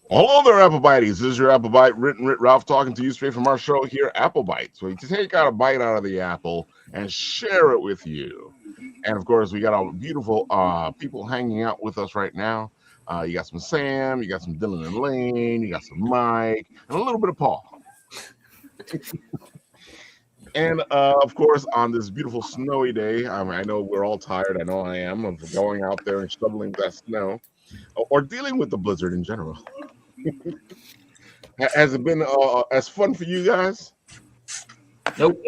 Hello there, Apple Bites. This is your Apple Bite, written Ralph, talking to you straight from our show here, Apple Bites. So you take out a bite out of the apple and share it with you. And of course, we got our beautiful people hanging out with us right now. You got some Sam, you got some Dylan and Lane, you got some Mike, and a little bit of Paul. And of course, on this beautiful snowy day, I know we're all tired. I know I am of going out there and shoveling that snow or dealing with the blizzard in general. Has it been as fun for you guys? Nope.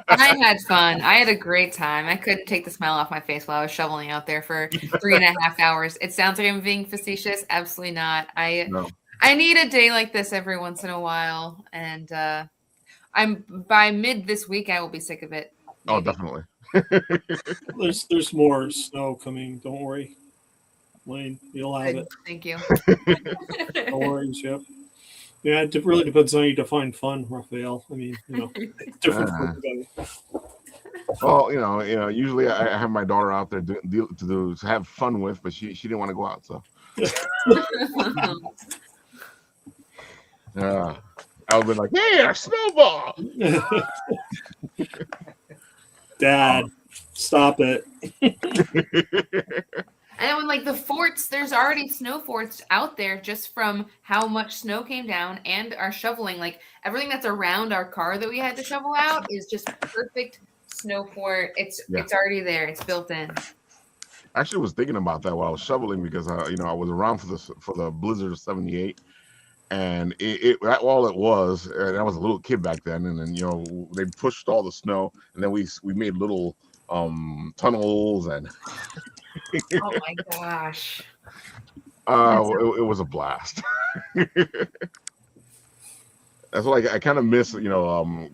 I had fun. I had a great time. I couldn't take the smile off my face while I was shoveling out there for 3.5 hours. It sounds like I'm being facetious. Absolutely not. No. I need a day like this every once in a while, and I'm by mid this week I will be sick of it. Oh, Maybe. definitely. There's more snow coming. Don't worry, Lane. You'll have Good. it. Thank you. No worries. Yep. Yeah, it really depends on how you define fun, Rafael. I mean, it's different for everybody. Well, usually I have my daughter out there to have fun with, but she didn't want to go out, so I would be like, "Yeah, snowball!" Dad, stop it. And when like the forts, there's already snow forts out there just from how much snow came down and our shoveling. Like everything that's around our car that we had to shovel out is just perfect snow fort. It's already there. It's built in. I actually was thinking about that while I was shoveling because I was around for the blizzard of '78, and that all it was. And I was a little kid back then, and then they pushed all the snow, and then we made little tunnels and. Oh my gosh. It was a blast. That's what I kind of miss,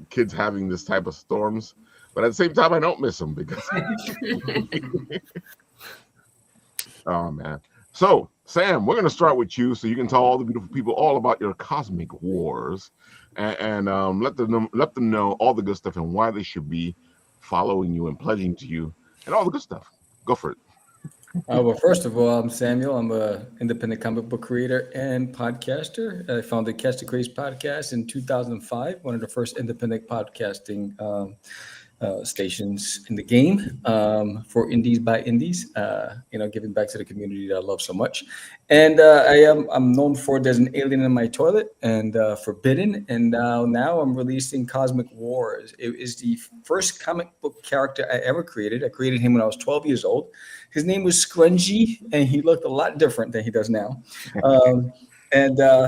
kids having this type of storms, but at the same time, I don't miss them because. Oh man! So Sam, we're gonna start with you, so you can tell all the beautiful people all about your cosmic wars, and let them know all the good stuff and why they should be following you and pledging to you and all the good stuff. Go for it. Well, first of all, I'm Samuel. I'm an independent comic book creator and podcaster. I founded Catch the Craze podcast in 2005, one of the first independent podcasting stations in the game for indies by indies, giving back to the community that I love so much. And I'm known for There's an Alien in My Toilet and for Bitten. And now I'm releasing Cosmic Wars. It is the first comic book character I ever created. I created him when I was 12 years old. His name was Scrungy, and he looked a lot different than he does now.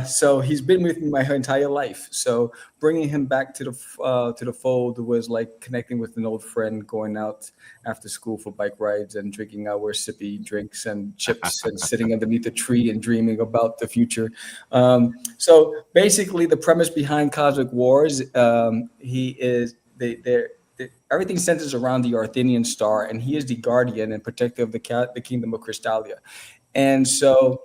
So he's been with me my entire life. So bringing him back to the fold was like connecting with an old friend, going out after school for bike rides and drinking our sippy drinks and chips and sitting underneath a tree and dreaming about the future. So basically, the premise behind Cosmic Wars, everything centers around the Arthenian star, and he is the guardian and protector of the kingdom of Crystallia. And so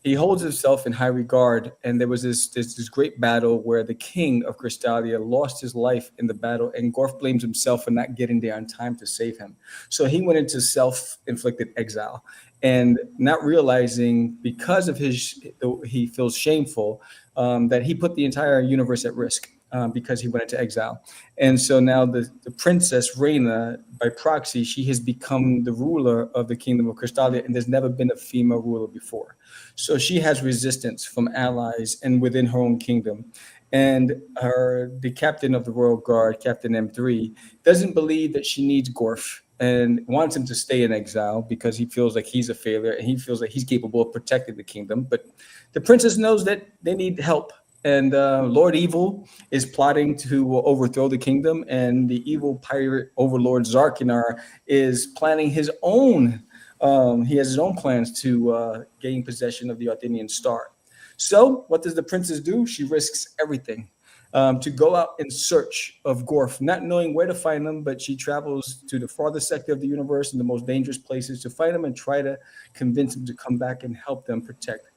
he holds himself in high regard. And there was this great battle where the king of Crystallia lost his life in the battle, and Gorf blames himself for not getting there in time to save him. So he went into self-inflicted exile, and not realizing because of he feels shameful that he put the entire universe at risk. Because he went into exile. And so now the princess Reina, by proxy, she has become the ruler of the kingdom of Crystallia, and there's never been a female ruler before. So she has resistance from allies and within her own kingdom. And the captain of the Royal Guard, Captain M3, doesn't believe that she needs Gorf and wants him to stay in exile because he feels like he's a failure and he feels like he's capable of protecting the kingdom. But the princess knows that they need help. And Lord Evil is plotting to overthrow the kingdom, and the evil pirate overlord Zarkinar is planning his own. He has his own plans to gain possession of the Arthenian star. So, what does the princess do? She risks everything to go out in search of Gorf, not knowing where to find him. But she travels to the farthest sector of the universe and the most dangerous places to find him and try to convince him to come back and help them protect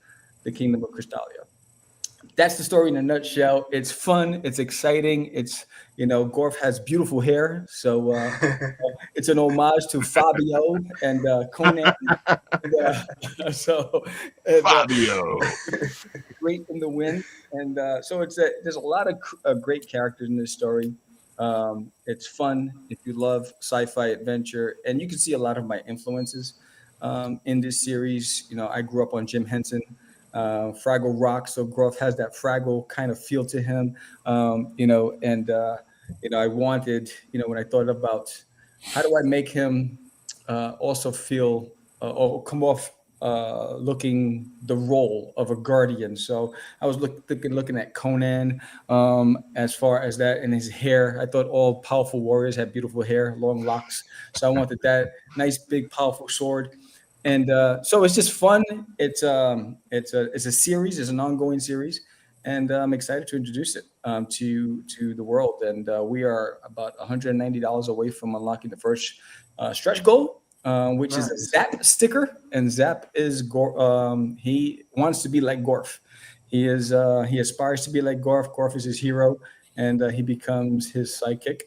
the kingdom of Crystallia. that's the story in a nutshell. It's fun. It's exciting. It's, Gorf has beautiful hair. So it's an homage to Fabio and Conan. And, so and, Fabio. great in the wind. And so there's a lot of great characters in this story. It's fun if you love sci-fi adventure, and you can see a lot of my influences in this series. I grew up on Jim Henson, Fraggle Rock, so Groff has that Fraggle kind of feel to him. I wanted, when I thought about how do I make him also feel or come off looking the role of a guardian. So I was looking at Conan as far as that, and his hair. I thought all powerful warriors had beautiful hair, long locks. So I wanted that nice, big, powerful sword. And so it's just fun. It's a series. It's an ongoing series, and I'm excited to introduce it to the world. And we are about $190 away from unlocking the first stretch goal, which is a Zap sticker. And Zap is he wants to be like Gorf. He aspires to be like Gorf. Gorf is his hero, and he becomes his sidekick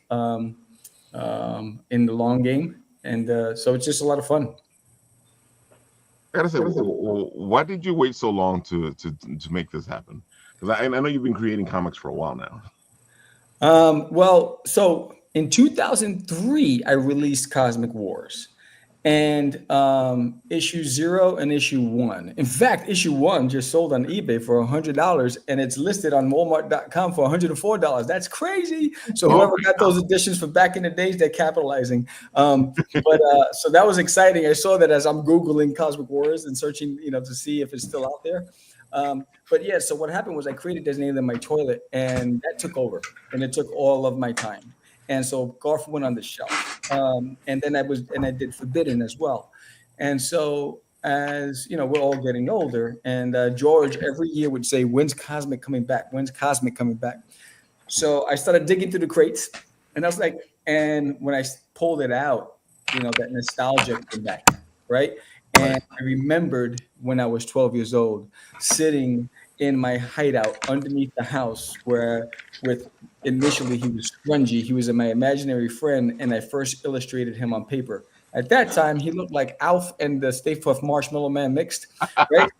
in the long game. And so it's just a lot of fun. I gotta say, why did you wait so long to make this happen? Because I know you've been creating comics for a while now. So in 2003, I released Cosmic Wars, and issue 0 and issue 1. In fact, issue 1 just sold on eBay for $100, and it's listed on Walmart.com for $104. That's crazy. So whoever got those editions from back in the days, they're capitalizing. So that was exciting. I saw that as I'm Googling Cosmic Wars and searching, to see if it's still out there. So what happened was I created Designated in my toilet, and that took over, and it took all of my time. And so Garf went on the shelf. And then I did Forbidden as well. And so as we're all getting older, and George every year would say, "When's Cosmic coming back? When's Cosmic coming back?" So I started digging through the crates, and I was like, and when I pulled it out, that nostalgia came back, right? And I remembered when I was 12 years old, sitting in my hideout underneath the house initially he was Grungy. He was my imaginary friend, and I first illustrated him on paper. At that time, he looked like Alf and the Stay Puft Marshmallow Man mixed, right?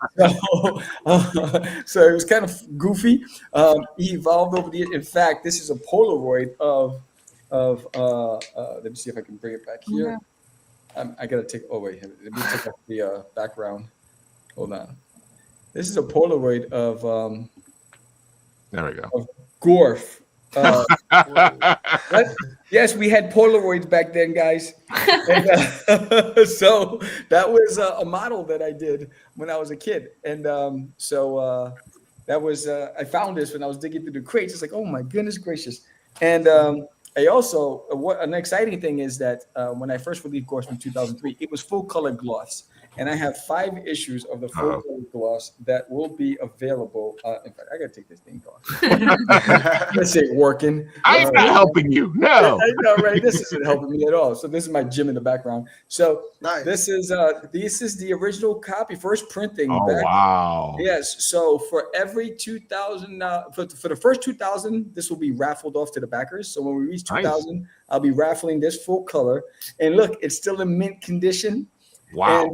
So it was kind of goofy. He evolved over the years. In fact, this is a Polaroid of let me see if I can bring it back here. I gotta take. Oh wait, let me take off the background. Hold on. This is a Polaroid of. There we go. Of Gorf. Yes, we had Polaroids back then, guys. And, so that was a model that I did when I was a kid, and that was I found this when I was digging through the crates. It's like, oh my goodness gracious! And I also an exciting thing is that when I first released Gorf in 2003, it was full color gloss. And I have 5 issues of the full color gloss that will be available. In fact, I gotta take this thing off. This ain't working. I'm not helping you. No, I know, right? This isn't helping me at all. So this is my gym in the background. So this is the original copy, first printing. Oh wow! Yes. So for every 2,000, for the first 2,000, this will be raffled off to the backers. So when we reach 2,000, I'll be raffling this full color. And look, it's still in mint condition. Wow.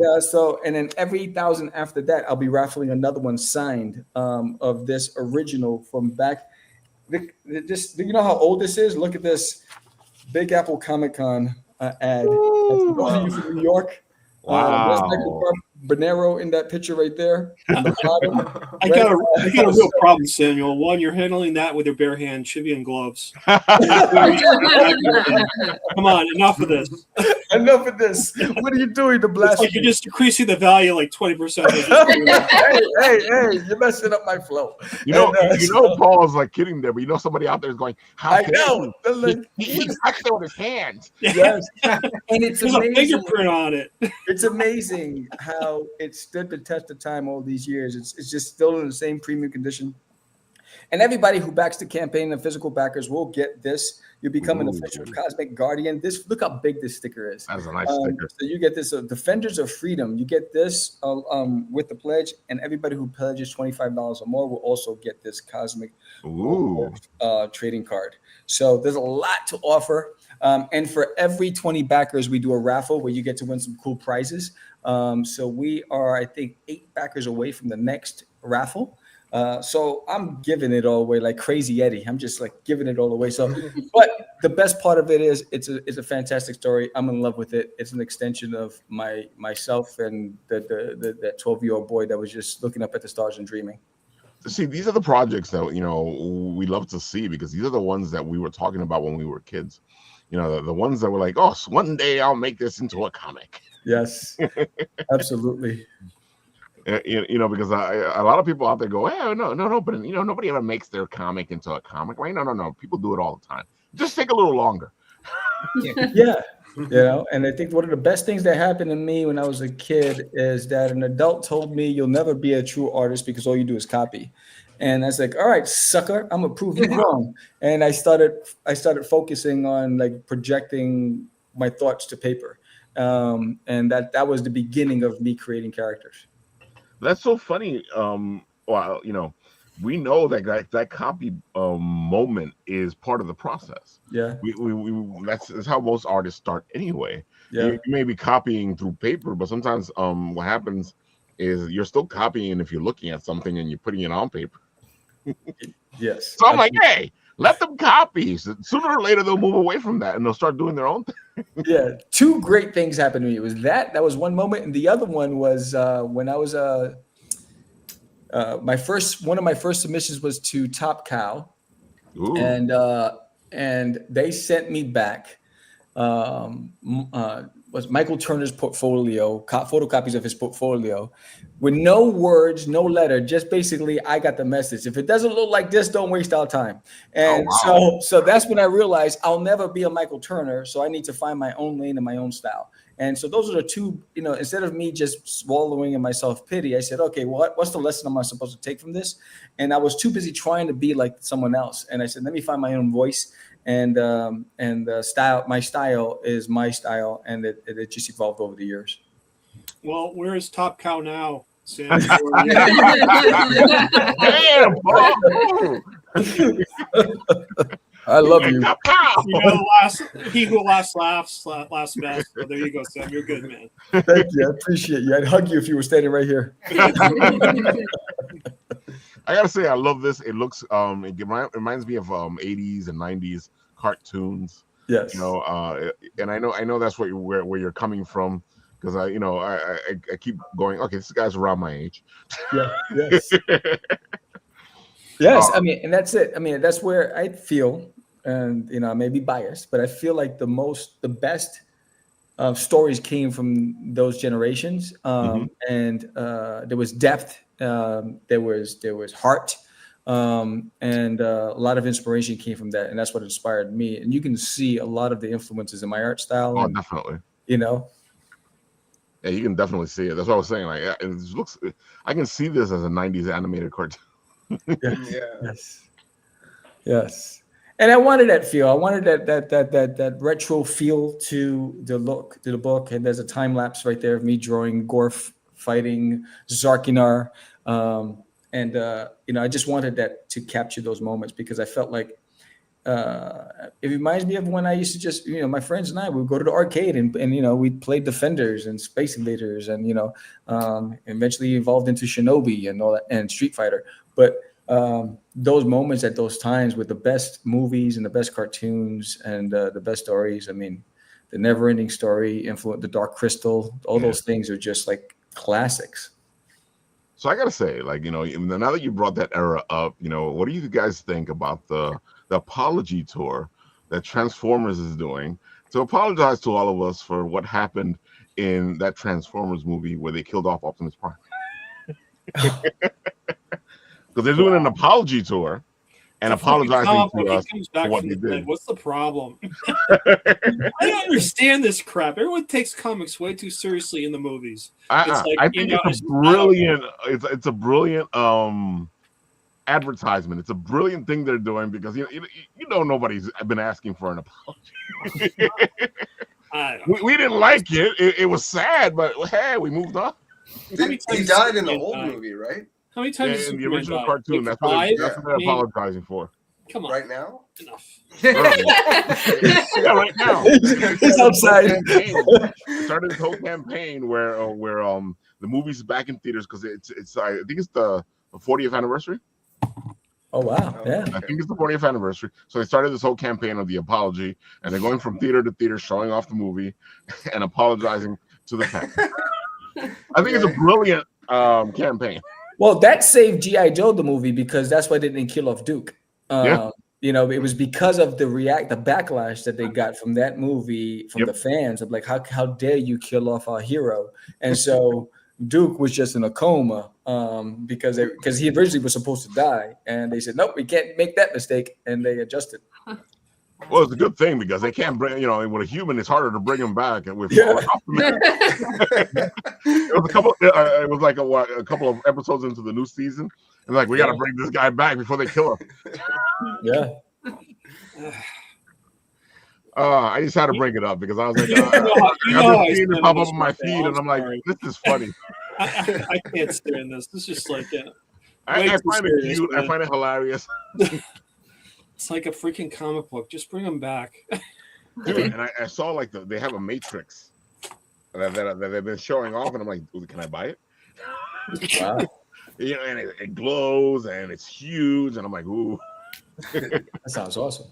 And then every 1,000 after that, I'll be raffling another one signed of this original from back. Do you know how old this is? Look at this Big Apple Comic Con ad. Those of you from New York. Wow. There's Michael Bonero in that picture right there. On the bottom. I got a real problem, Samuel. One, you're handling that with your bare hand. Should be in gloves. Come on, enough of this. Enough of this. What are you doing to blast? It's like you're just decreasing the value like 20%. hey, you're messing up my flow. Paul's like kidding there, but somebody out there is going, I know. He touched it with his hands. Yes. And it's There's amazing. a fingerprint on it. It's amazing how it stood the test of time all these years. It's just still in the same premium condition. And everybody who backs the campaign, the physical backers, will get this. You become an official Cosmic Guardian. Look how big this sticker is. That's a nice sticker. So you get this, Defenders of Freedom. You get this with the pledge, and everybody who pledges $25 or more will also get this Cosmic trading card. So there's a lot to offer. And for every 20 backers, we do a raffle where you get to win some cool prizes. So we are, I think, 8 backers away from the next raffle. So I'm giving it all away like Crazy Eddie. I'm just like giving it all away. So, but the best part of it is it's a fantastic story. I'm in love with it. It's an extension of myself and that 12-year-old boy that was just looking up at the stars and dreaming. See, these are the projects that we love to see, because these are the ones that we were talking about when we were kids. The ones that were like, oh, one day I'll make this into a comic. Yes, absolutely. Because a lot of people out there go, oh, no, but nobody ever makes their comic into a comic, right? No, people do it all the time. Just take a little longer. Yeah, and I think one of the best things that happened to me when I was a kid is that an adult told me you'll never be a true artist because all you do is copy. And I was like, all right, sucker, I'm gonna prove you wrong. And I started focusing on like projecting my thoughts to paper. And that was the beginning of me creating characters. That's so funny. Well, we know that copy moment is part of the process. Yeah. That's how most artists start anyway. Yeah. You may be copying through paper, but sometimes what happens is you're still copying if you're looking at something and you're putting it on paper. Yes. So I'm like, hey, let them copy. So sooner or later they'll move away from that and they'll start doing their own thing. Yeah. 2 great things happened to me. It was that was one moment, and the other one was when I was one of my first submissions was to Top Cow. Ooh. And they sent me back was Michael Turner's portfolio, photocopies of his portfolio, with no words, no letter, just basically, I got the message. If it doesn't look like this, don't waste our time. And so that's when I realized I'll never be a Michael Turner, so I need to find my own lane and my own style. And so those are the 2, instead of me just swallowing in my self-pity, I said, okay, what's the lesson am I supposed to take from this? And I was too busy trying to be like someone else. And I said, let me find my own voice. And style. My style is my style, and it just evolved over the years. Well, where is Top Cow now, Sam? I love you. He who laughs best. So there you go, Sam. You're good, man. Thank you. I appreciate you. I'd hug you if you were standing right here. I gotta say, I love this. It looks it reminds me of 80s and 90s cartoons. Yes. And I know that's where you're coming from, because I keep going, okay, this guy's around my age. Yeah. Yes. Yes. And that's it. That's where I feel, and I may be biased, but I feel like the best stories came from those generations. And there was depth. There was heart, and a lot of inspiration came from that, and that's what inspired me. And you can see a lot of the influences in my art style. Oh, definitely. Yeah, you can definitely see it. That's what I was saying. Like, it looks. I can see this as a '90s animated cartoon. Yes. And I wanted that feel. I wanted that retro feel to the book. And there's a time lapse right there of me drawing Gorf fighting Zarkinar. I just wanted that to capture those moments, because I felt like it reminds me of when I used to just, my friends and I would go to the arcade and we'd play Defenders and Space Invaders, and eventually evolved into Shinobi and all that, and Street Fighter. But those moments at those times with the best movies and the best cartoons and the best stories. The Never-Ending Story, The Dark Crystal, all those things are just like classics. So I gotta say, like, now that you brought that era up, what do you guys think about the apology tour that Transformers is doing to apologize to all of us for what happened in that Transformers movie where they killed off Optimus Prime? Because they're doing an apology tour and apologizing to us for what they did. What's the problem? I don't understand this crap. Everyone takes comics way too seriously in the movies. I think it's a brilliant. It's a brilliant advertisement. It's a brilliant thing they're doing because nobody's been asking for an apology. we didn't like it. It was sad, but hey, we moved on. He died in the old movie, right? How many times in the original cartoon? Like that's what they're apologizing for. Come on. Right now? Enough. Yeah, right now. He's outside. It started this whole campaign where the movie's back in theaters because it's I think it's the 40th anniversary. Oh wow! Yeah, I think it's the 40th anniversary. So they started this whole campaign of the apology, and they're going from theater to theater, showing off the movie and apologizing to the fans. I think it's a brilliant campaign. Well, that saved G.I. Joe the movie because that's why they didn't kill off Duke. It was because of the backlash that they got from that movie from the fans of like, how dare you kill off our hero? And so Duke was just in a coma because he originally was supposed to die, and they said nope, we can't make that mistake, and they adjusted. Well, it's a good thing because they can't bring, with a human, it's harder to bring him back. And with Yeah. it was like a couple of episodes into the new season, and like we got to bring this guy back before they kill him. Yeah. I just had to bring it up because I was like, I've been seeing it pop up on my feed, and I'm like, this is funny. I can't stand this. This is just like I find it cute. Man. I find it hilarious. It's like a freaking comic book. Just bring them back. Dude, and I saw like they have a Matrix that they've been showing off, and I'm like, can I buy it? Wow. And it glows and it's huge, and I'm like, ooh. That sounds awesome.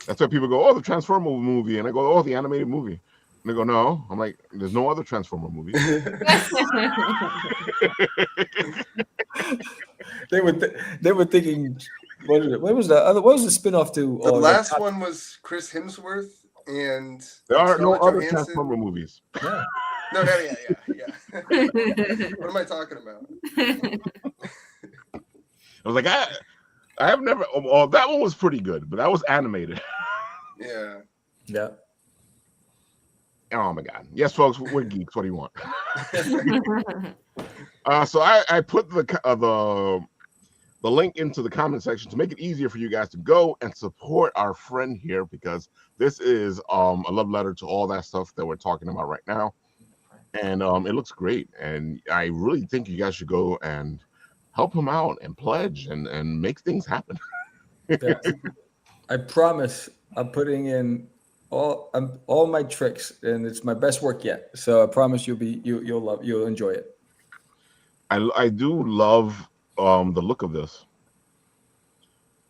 That's why people go, oh, the Transformer movie, and I go, oh, the animated movie, and they go, no. I'm like, there's no other Transformer movie. They were thinking. What was the other? What was the spinoff to? The last one was Chris Hemsworth, and there are no other Transformer movies. Yeah. No, yeah. What am I talking about? I was like, I have never. Oh, that one was pretty good, but that was animated. Yeah. Yeah. Oh my God! Yes, folks, we're geeks. What do you want? So I put the link into the comment section to make it easier for you guys to go and support our friend here, because this is a love letter to all that stuff that we're talking about right now, and it looks great, and I really think you guys should go and help him out and pledge and make things happen. Yeah. I promise I'm putting in all my tricks, and it's my best work yet. So I promise you'll enjoy it. I do love the look of this.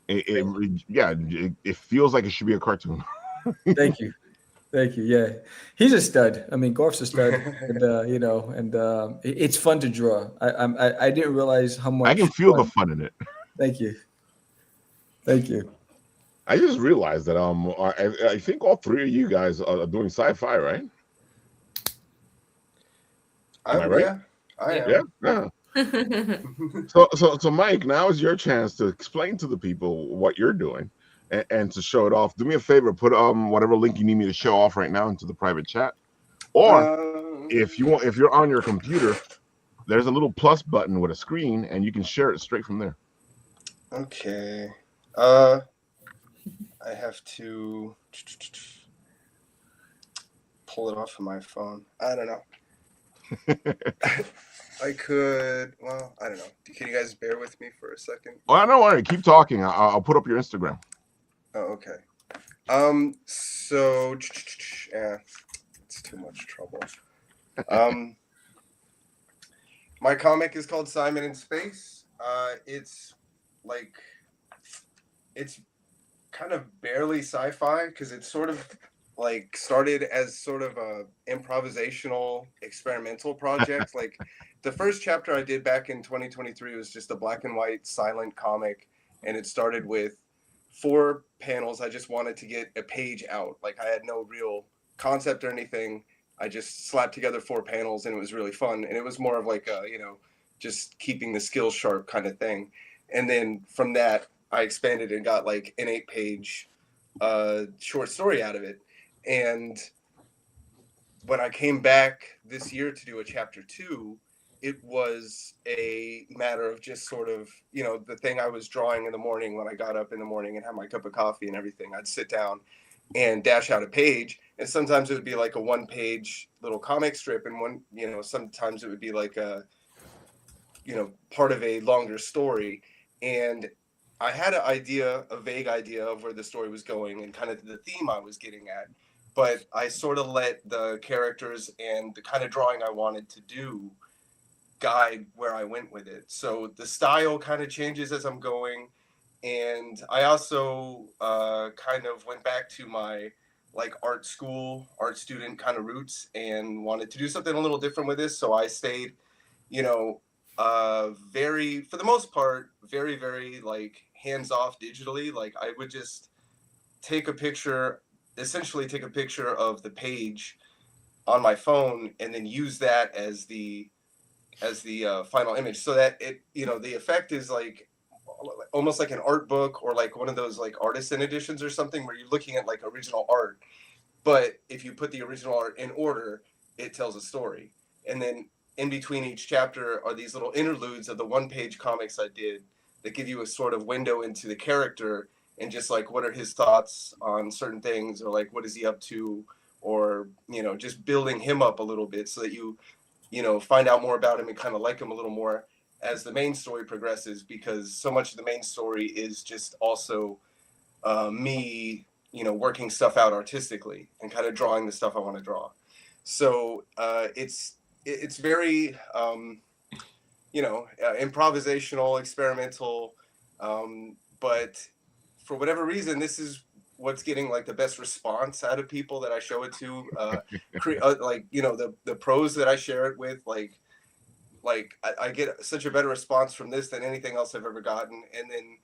It feels like it should be a cartoon. Thank you. Yeah, he's a stud. I mean, Gorf's a stud, and it's fun to draw. I didn't realize how much. I can feel the fun in it. Thank you. I just realized that I think all three of you guys are doing sci-fi, right? Am I right? Yeah, I am. Yeah. So Mike, now is your chance to explain to the people what you're doing and to show it off. Do me a favor, put whatever link you need me to show off right now into the private chat, or if you're on your computer, there's a little plus button with a screen, and you can share it straight from there. Okay. I have to pull it off of my phone. I don't know. I could. Well, I don't know. Can you guys bear with me for a second? Oh, don't worry. Keep talking. I'll put up your Instagram. Oh, okay. So, it's too much trouble. My comic is called Simon in Space. It's kind of barely sci-fi because it's sort of like started as sort of a improvisational experimental project. Like the first chapter I did back in 2023 was just a black and white silent comic, and it started with 4 panels. I just wanted to get a page out. Like I had no real concept or anything. I just slapped together 4 panels, and it was really fun. And it was more of like a, just keeping the skills sharp kind of thing. And then from that, I expanded and got like an 8-page short story out of it. And when I came back this year to do a chapter 2, it was a matter of just sort of, the thing I was drawing in the morning when I got up in the morning and had my cup of coffee and everything. I'd sit down and dash out a page, and sometimes it would be like a 1-page little comic strip, and sometimes it would be like a, part of a longer story. And I had a vague idea of where the story was going and kind of the theme I was getting at, but I sort of let the characters and the kind of drawing I wanted to do guide where I went with it. So the style kind of changes as I'm going. And I also kind of went back to my like art student kind of roots and wanted to do something a little different with this. So I stayed, for the most part, very, very like hands off digitally. Like I would just essentially take a picture of the page on my phone and then use that as the final image, so that it, the effect is like almost like an art book or like one of those like artisan editions or something where you're looking at like original art, but if you put the original art in order, it tells a story. And then in between each chapter are these little interludes of the 1-page comics I did that give you a sort of window into the character and just like what are his thoughts on certain things, or like what is he up to, or just building him up a little bit so that you find out more about him and kind of like him a little more as the main story progresses, because so much of the main story is just also me, working stuff out artistically and kind of drawing the stuff I want to draw. So it's very, improvisational, experimental, but for whatever reason, this is what's getting like the best response out of people that I show it to. The pros that I share it with, I get such a better response from this than anything else I've ever gotten. And then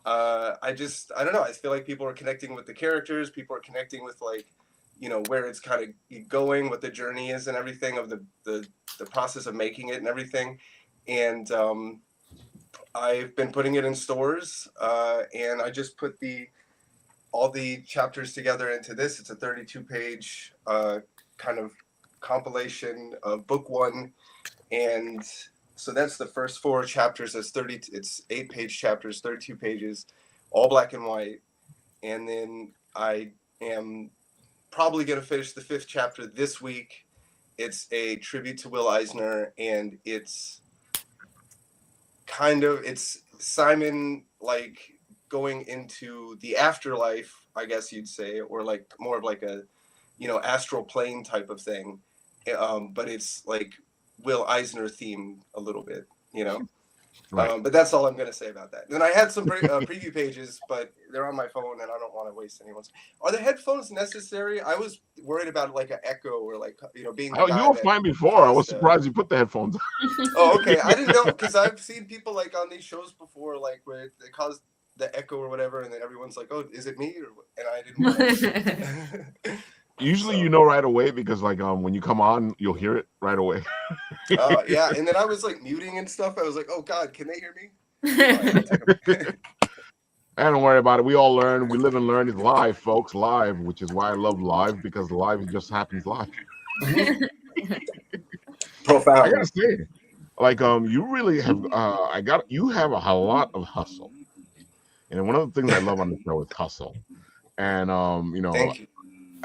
I don't know, I feel like people are connecting with the characters, people are connecting with like, where it's kind of going, what the journey is and everything of the process of making it and everything. And I've been putting it in stores, and I just put all the chapters together into this. It's a 32-page kind of compilation of book 1. And so that's the first 4 chapters. It's 8-page chapters, 32 pages, all black and white. And then I am probably going to finish the 5th chapter this week. It's a tribute to Will Eisner, and it's Simon like going into the afterlife, I guess you'd say, or like more of like a, astral plane type of thing. But it's like Will Eisner theme a little bit, Right. But that's all I'm going to say about that. Then I had some preview pages, but they're on my phone and I don't want to waste anyone's. Are the headphones necessary? I was worried about like an echo or like, being. Oh, you were fine before. I was surprised you put the headphones on. Oh, okay. I didn't know, because I've seen people like on these shows before, like where they cause the echo or whatever, and then everyone's like, "Oh, is it me?" And I didn't know. Usually, right away, because like when you come on, you'll hear it right away. Yeah, and then I was like muting and stuff. I was like, "Oh God, can they hear me?" Don't worry about it. We all learn. We live and learn. It's live, folks. Live, which is why I love live, because live just happens live. Profound. I gotta say, like you really have. You have a lot of hustle, and one of the things I love on the show is hustle. And Thank you.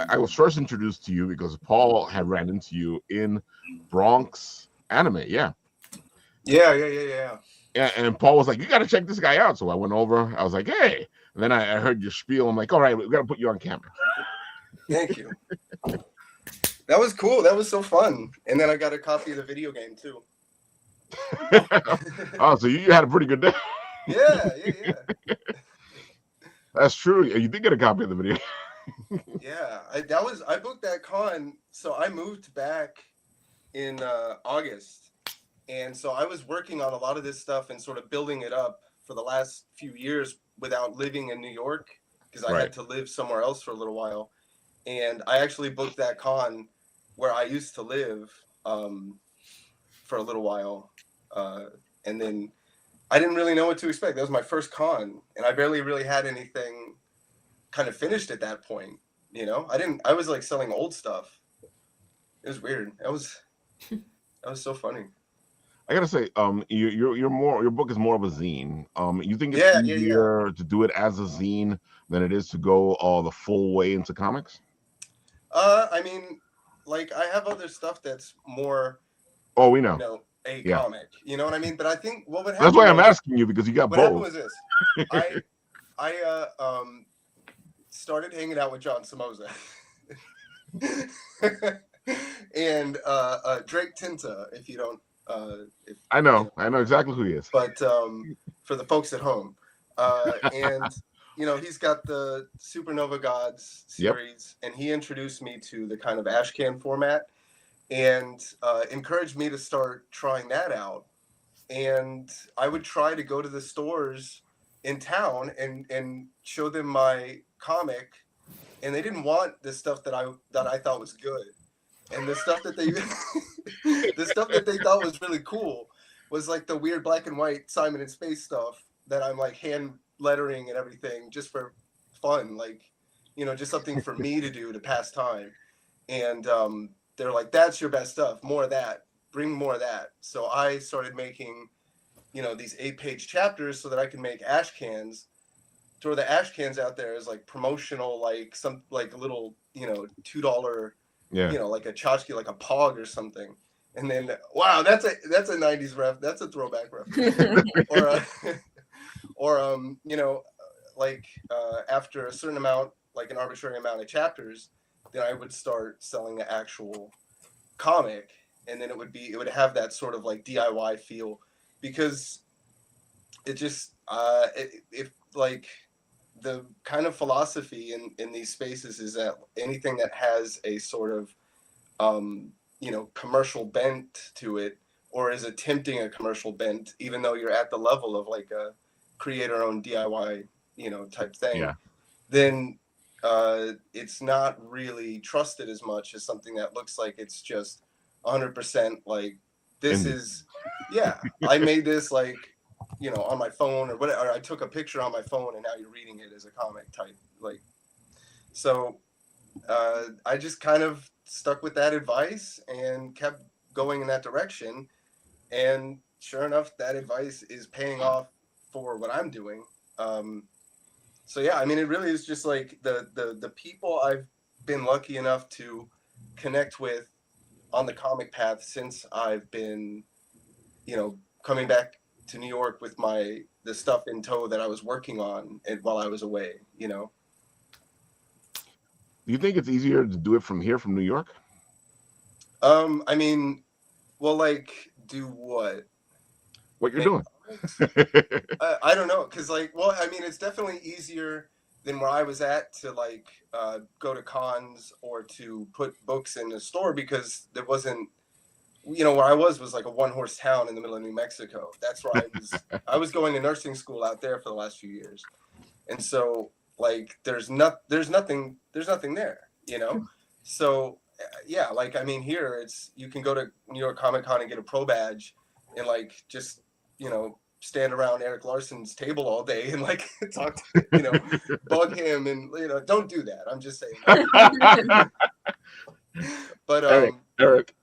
I was first introduced to you because Paul had ran into you in Bronx Anime. Yeah. Yeah. And Paul was like, "You got to check this guy out." So I went over. I was like, "Hey!" And then I heard your spiel. I'm like, "All right, we got to put you on camera." Thank you. That was cool. That was so fun. And then I got a copy of the video game too. Oh, so you had a pretty good day. Yeah. That's true. You did get a copy of the video. Yeah, I booked that con. So I moved back in August, and so I was working on a lot of this stuff and sort of building it up for the last few years without living in New York, because I had to live somewhere else for a little while. And I actually booked that con where I used to live for a little while, and then I didn't really know what to expect. That was my first con, and I barely really had anything kind of finished at that point. I was like selling old stuff. It was weird. That was so funny. I gotta say, your book is more of a zine. You think it's Yeah. easier to do it as a zine than it is to go all the full way into comics? I mean, like I have other stuff that's more, Oh, we know. a Yeah, comic. You know what I mean? But I think what would that's happen why I'm was asking you, because you got what happened both. was this. I started hanging out with John Somoza. And Drake Tinta, if you don't if I know exactly who he is. but for the folks at home. And he's got the Supernova Gods Yep. series, and he introduced me to the kind of ashcan format and encouraged me to start trying that out. And I would try to go to the stores in town and show them my comic, and they didn't want the stuff that I thought was good. And the stuff that they thought was really cool was like the weird black and white Simon and Space stuff that I'm like hand lettering and everything just for fun, like just something for me to do to pass time. And they're like, "That's your best stuff. More of that. Bring more of that." So I started making these 8-page chapters so that I can make ash cans. Throw the ash cans out there as like promotional, like some like a little $2. Yeah. Like a tchotchke, like a pog or something. And then, wow, that's a 90s ref. That's a throwback reference. or like after a certain amount, like an arbitrary amount of chapters, then I would start selling the actual comic, and then it would have that sort of like DIY feel, because it just if like the kind of philosophy in these spaces is that anything that has a sort of commercial bent to it, or is attempting a commercial bent, even though you're at the level of like a creator-owned DIY type thing, Yeah. then it's not really trusted as much as something that looks like it's just 100% like this is I made this like on my phone or whatever, or I took a picture on my phone and now you're reading it as a comic type, like. So I just kind of stuck with that advice and kept going in that direction, and sure enough, that advice is paying off for what I'm doing. So yeah, I mean, it really is just like the people I've been lucky enough to connect with on the comic path since I've been coming back to New York with the stuff in tow that I was working on while I was away. Do you think it's easier to do it from here, from New York? I mean, well, like, do what? What you're doing? I don't know, because I mean, it's definitely easier than where I was at to like go to cons or to put books in the store, because there wasn't, where I was like a one-horse town in the middle of New Mexico. That's where I was going to nursing school out there for the last few years, and so like there's nothing there, So yeah, like I mean, here you can go to New York Comic Con and get a pro badge and like just stand around Eric Larson's table all day and like talk to bug him, and don't do that. I'm just saying that. But Eric.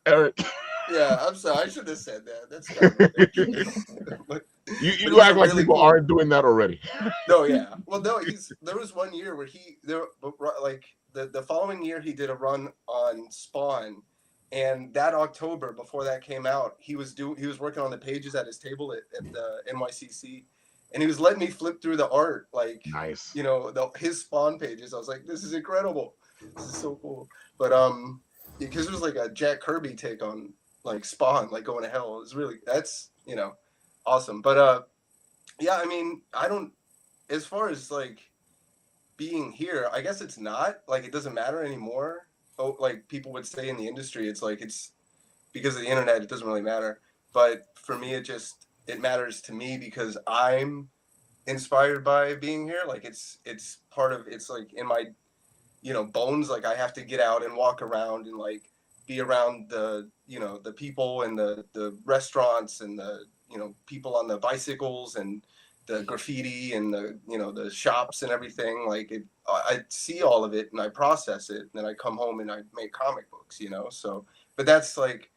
Yeah, I'm sorry. I should have said that. That's kind of but you act like really people aren't doing that already. No, yeah. Well, no. There was one year where like the following year he did a run on Spawn, and that October before that came out, he was working on the pages at his table at the NYCC, and he was letting me flip through the art, like nice. His Spawn pages. I was like, this is incredible. This is so cool. But because it was like a Jack Kirby take on like Spawn, like going to hell. That's awesome. But yeah, I mean, I don't, as far as like being here, I guess it's not like it doesn't matter anymore. Oh, like people would say in the industry, it's like it's because of the internet, it doesn't really matter. But for me, it matters to me because I'm inspired by being here. Like it's part of, it's like in my bones. Like I have to get out and walk around and like be around the the people and the restaurants and the people on the bicycles and the graffiti and the the shops and everything. Like I see all of it and I process it, and then I come home and I make comic books. So but that's like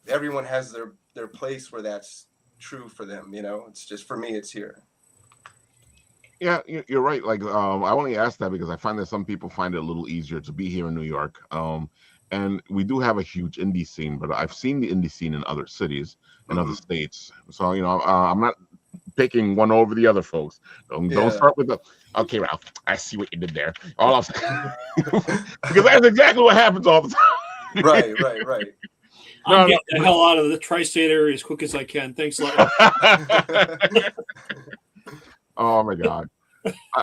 everyone has their their place where that's true for them. You know, it's just for me, it's here. Yeah, you're right. Like, I only asked that because I find that some people find it a little easier to be here in New York. And we do have a huge indie scene, but I've seen the indie scene in other cities and other states. So, I'm not picking one over the other, folks. Don't start with the, okay, Ralph, I see what you did there. All I'm saying, because that's exactly what happens all the time. Right. I'm getting the hell out of the tri-state area as quick as I can. Thanks a lot. Oh my God.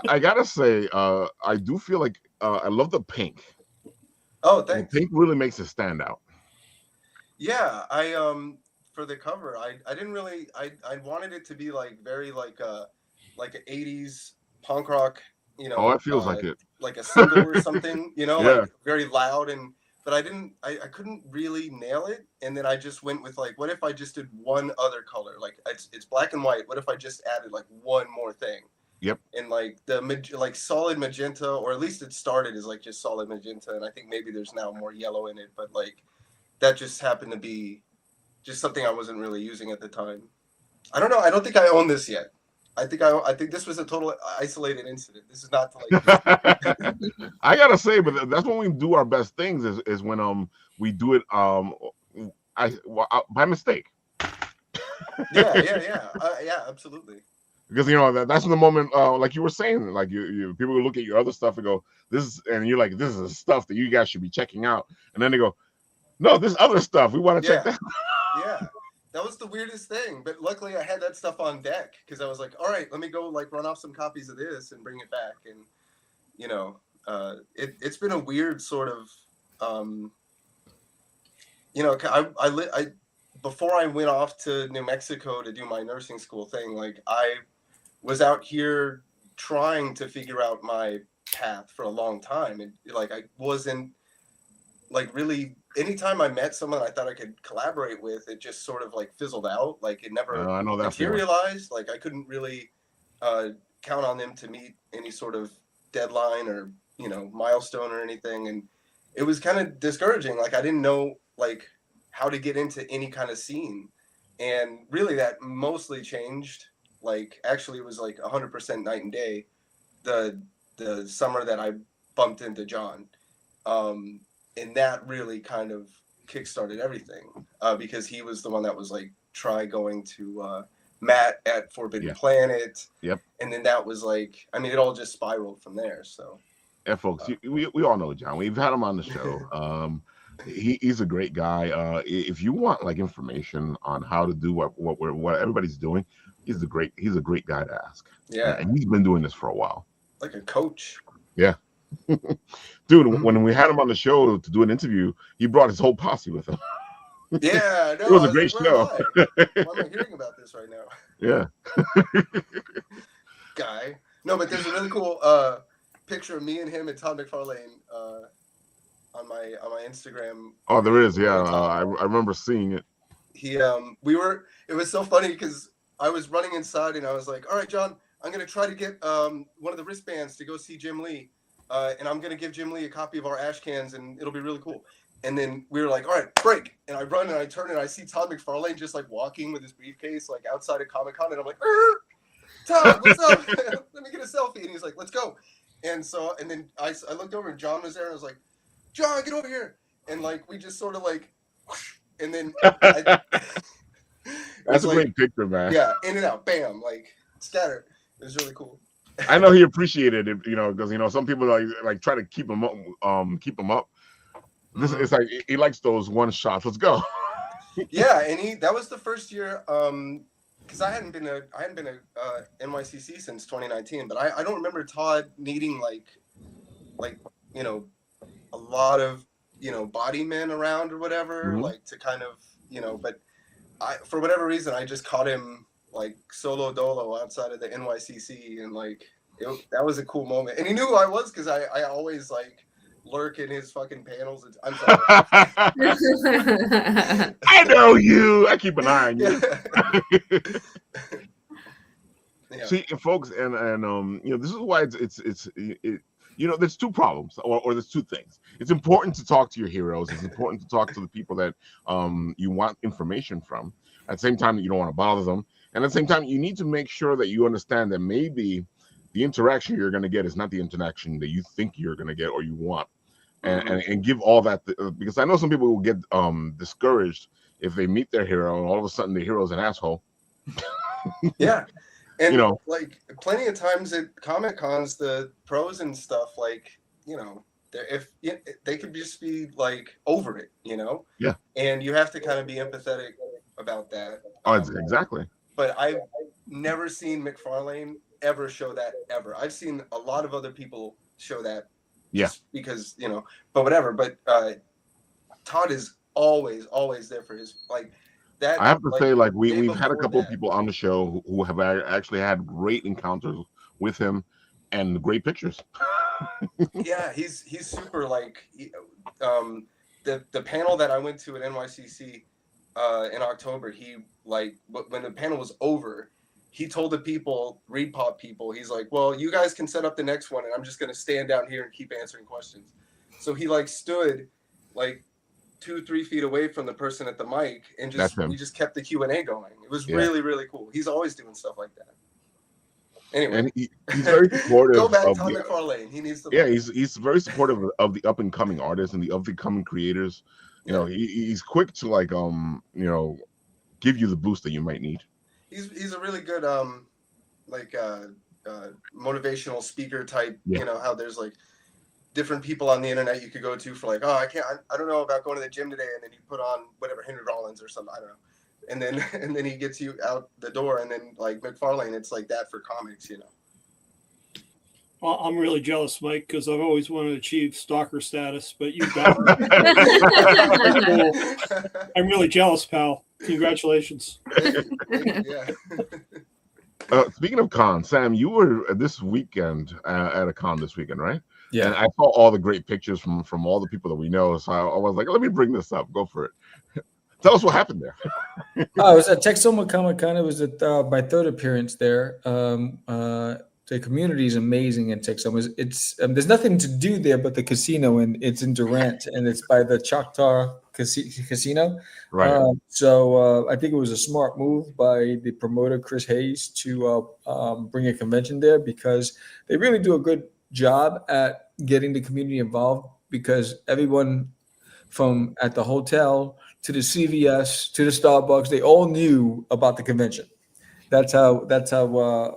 I gotta say, I do feel like I love the pink. Oh, thanks. The pink really makes it stand out. Yeah, I for the cover, I didn't really I wanted it to be like very like an 80s punk rock, Oh, it feels like it. like a single or something, Yeah. like very loud, but I couldn't really nail it, and then I just went with like, what if I just did one other color? Like it's black and white. What if I just added like one more thing? Yep. And like like solid magenta, or at least it started as like just solid magenta, and I think maybe there's now more yellow in it, but like that just happened to be just something I wasn't really using at the time. I don't know. I don't think I own this yet. I think this was a total isolated incident. This is not to like. I gotta say, but that's when we do our best things is when we do it by mistake. Yeah, absolutely. Because that's the moment, like you were saying, like you people will look at your other stuff and go, this is, and you're like, this is stuff that you guys should be checking out, and then they go, no, this other stuff we want to check that. Yeah, that was the weirdest thing, but luckily I had that stuff on deck because I was like, all right, let me go like run off some copies of this and bring it back, and it's been a weird sort of I before I went off to New Mexico to do my nursing school thing, like I was out here trying to figure out my path for a long time, and like I wasn't like really, anytime I met someone I thought I could collaborate with, it just sort of like fizzled out. Like it never I know that materialized. Like I couldn't really count on them to meet any sort of deadline or milestone or anything, and it was kind of discouraging. Like I didn't know like how to get into any kind of scene, and really that mostly changed. Like actually it was like 100% night and day the summer that I bumped into John, and that really kind of kickstarted everything, because he was the one that was like, try going to Matt at Forbidden Planet. Yep. And then that was like, I mean, it all just spiraled from there. So yeah, folks, we all know John. We've had him on the show. He's a great guy. If you want like information on how to do what everybody's doing, he's a great guy to ask. Yeah. And he's been doing this for a while. Like a coach. Yeah. Dude, when we had him on the show to do an interview, he brought his whole posse with him. Yeah, no, it was a great show. Why am I hearing about this right now? Yeah. Guy. No, but there's a really cool picture of me and him and Todd McFarlane on my Instagram. Oh, there is. Yeah, I remember seeing it. It was so funny because I was running inside and I was like, all right, John, I'm going to try to get one of the wristbands to go see Jim Lee. And I'm going to give Jim Lee a copy of our ash cans, and it'll be really cool. And then we were like, all right, break. And I run and I turn and I see Todd McFarlane just like walking with his briefcase like outside of Comic-Con. And I'm like, Todd, what's up? Let me get a selfie. And he's like, let's go. And then I looked over and John was there. And I was like, John, get over here. And like, we just sort of like, whoosh, and then that's a like, great picture, man. Yeah, in and out, bam, like scattered. It was really cool. I know he appreciated it, because some people like try to keep him up. This it's like he likes those one shots. Let's go. Yeah, and that was the first year, because I hadn't been a NYCC since 2019, but I don't remember Todd needing like a lot of body men around or whatever, like to kind of but for whatever reason I just caught him like solo dolo outside of the NYCC, and like that was a cool moment, and he knew who I was because I always like lurk in his fucking panels. I'm sorry. I know you. I keep an eye on you. Yeah. See, folks, and this is why it's there's two problems, or there's two things. It's important to talk to your heroes. It's important to talk to the people that you want information from. At the same time, you don't want to bother them. And at the same time, you need to make sure that you understand that maybe the interaction you're going to get is not the interaction that you think you're going to get or you want. And give all that, because I know some people will get discouraged if they meet their hero and all of a sudden the hero's an asshole. Yeah. And you know, like plenty of times at Comic Cons, the pros and stuff, like, if they could just be like over it, Yeah. And you have to kind of be empathetic about that. Oh, exactly. But I've never seen McFarlane ever show that ever. I've seen a lot of other people show that. Yeah. Just because, but whatever. But Todd is always there for his, like, that. I have to say, like, we've had a before couple of that. people on the show who have actually had great encounters with him and great pictures. Yeah, he's super, like, the panel that I went to at NYCC in October, he, like, when the panel was over, he told the people, ReedPop people, he's like, well, you guys can set up the next one and I'm just going to stand down here and keep answering questions. So he, like, stood like 2-3 feet away from the person at the mic and we just kept the Q&A going. It was really, really cool. He's always doing stuff like that. Anyway, and he's very supportive. Go back to McFarlane. He needs to. Yeah, he's very supportive of the up and coming artists and the up and coming creators. He's quick to, like, give you the boost that you might need. He's a really good motivational speaker type. Yeah. How there's, like, different people on the internet you could go to for, like, oh, I don't know about going to the gym today, and then you put on whatever Henry Rollins or something, I don't know. And then he gets you out the door, and then, like, McFarlane, it's like that for comics, Well, I'm really jealous, Mike, because I've always wanted to achieve stalker status, but you've got it. I'm really jealous, pal. Congratulations. Yeah. Speaking of cons, Sam, you were this weekend at a con this weekend, right? Yeah. And I saw all the great pictures from all the people that we know, so I was like, let me bring this up. Go for it. Tell us what happened there. It was at Texoma Comic Con. It was my third appearance there. The community is amazing in Texoma. It's there's nothing to do there but the casino, and it's in Durant, and it's by the Choctaw Casino. Right. So I think it was a smart move by the promoter Chris Hayes to bring a convention there, because they really do a good job at getting the community involved, because everyone from at the hotel to the CVS to the Starbucks, they all knew about the convention. That's how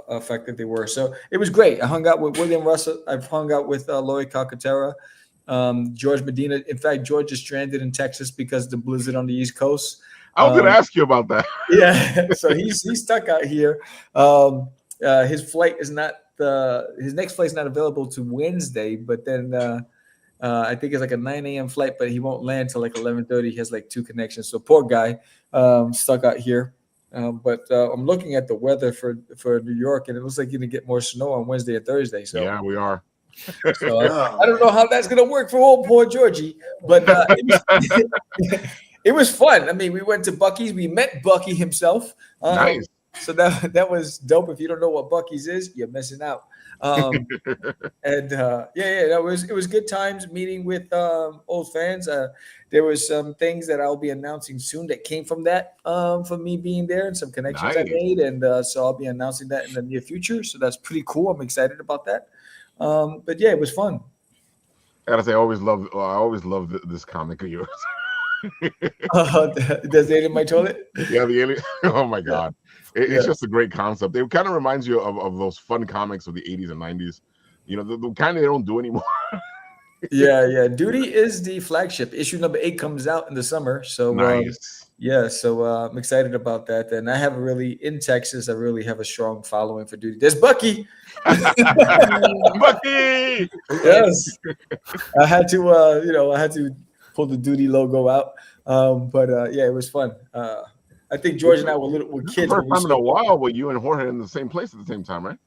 effective they were. So it was great. I hung out with William Russell. I've hung out with Lori Calcaterra, George Medina. In fact, George is stranded in Texas because of the blizzard on the East Coast. I was going to ask you about that. Yeah, so he's stuck out here. His flight is not his next flight's not available to Wednesday, but then I think it's like a 9 a.m. flight, but he won't land till like 11:30. He has like 2 connections. So poor guy, stuck out here. But I'm looking at the weather for New York, and it looks like you're gonna get more snow on Wednesday and Thursday. So yeah, we are. So I don't know how that's gonna work for old poor Georgie, but it was fun. I mean, we went to Buc-ee's. We met Bucky himself. Nice. So that was dope. If you don't know what Buc-ee's is, you're missing out. And it was good times meeting with old fans. There was some things that I'll be announcing soon that came from that, from me being there, and some connections I made, and so I'll be announcing that in the near future. So that's pretty cool. I'm excited about that. But yeah, it was fun. I gotta say, I always love this comic of yours. Does it in my toilet? Yeah, the alien. Oh my god. It's just a great concept. It kind of reminds you of those fun comics of the 80s and 90s. The kind they don't do anymore. Yeah. Duty is the flagship. Issue number 8 comes out in the summer. So nice. So I'm excited about that. And I have in Texas, I really have a strong following for Duty. There's Bucky. Bucky. Yes. I had to pull the Duty logo out. But it was fun. I think George and I were kids. First time in a while where you and Jorge in the same place at the same time, right?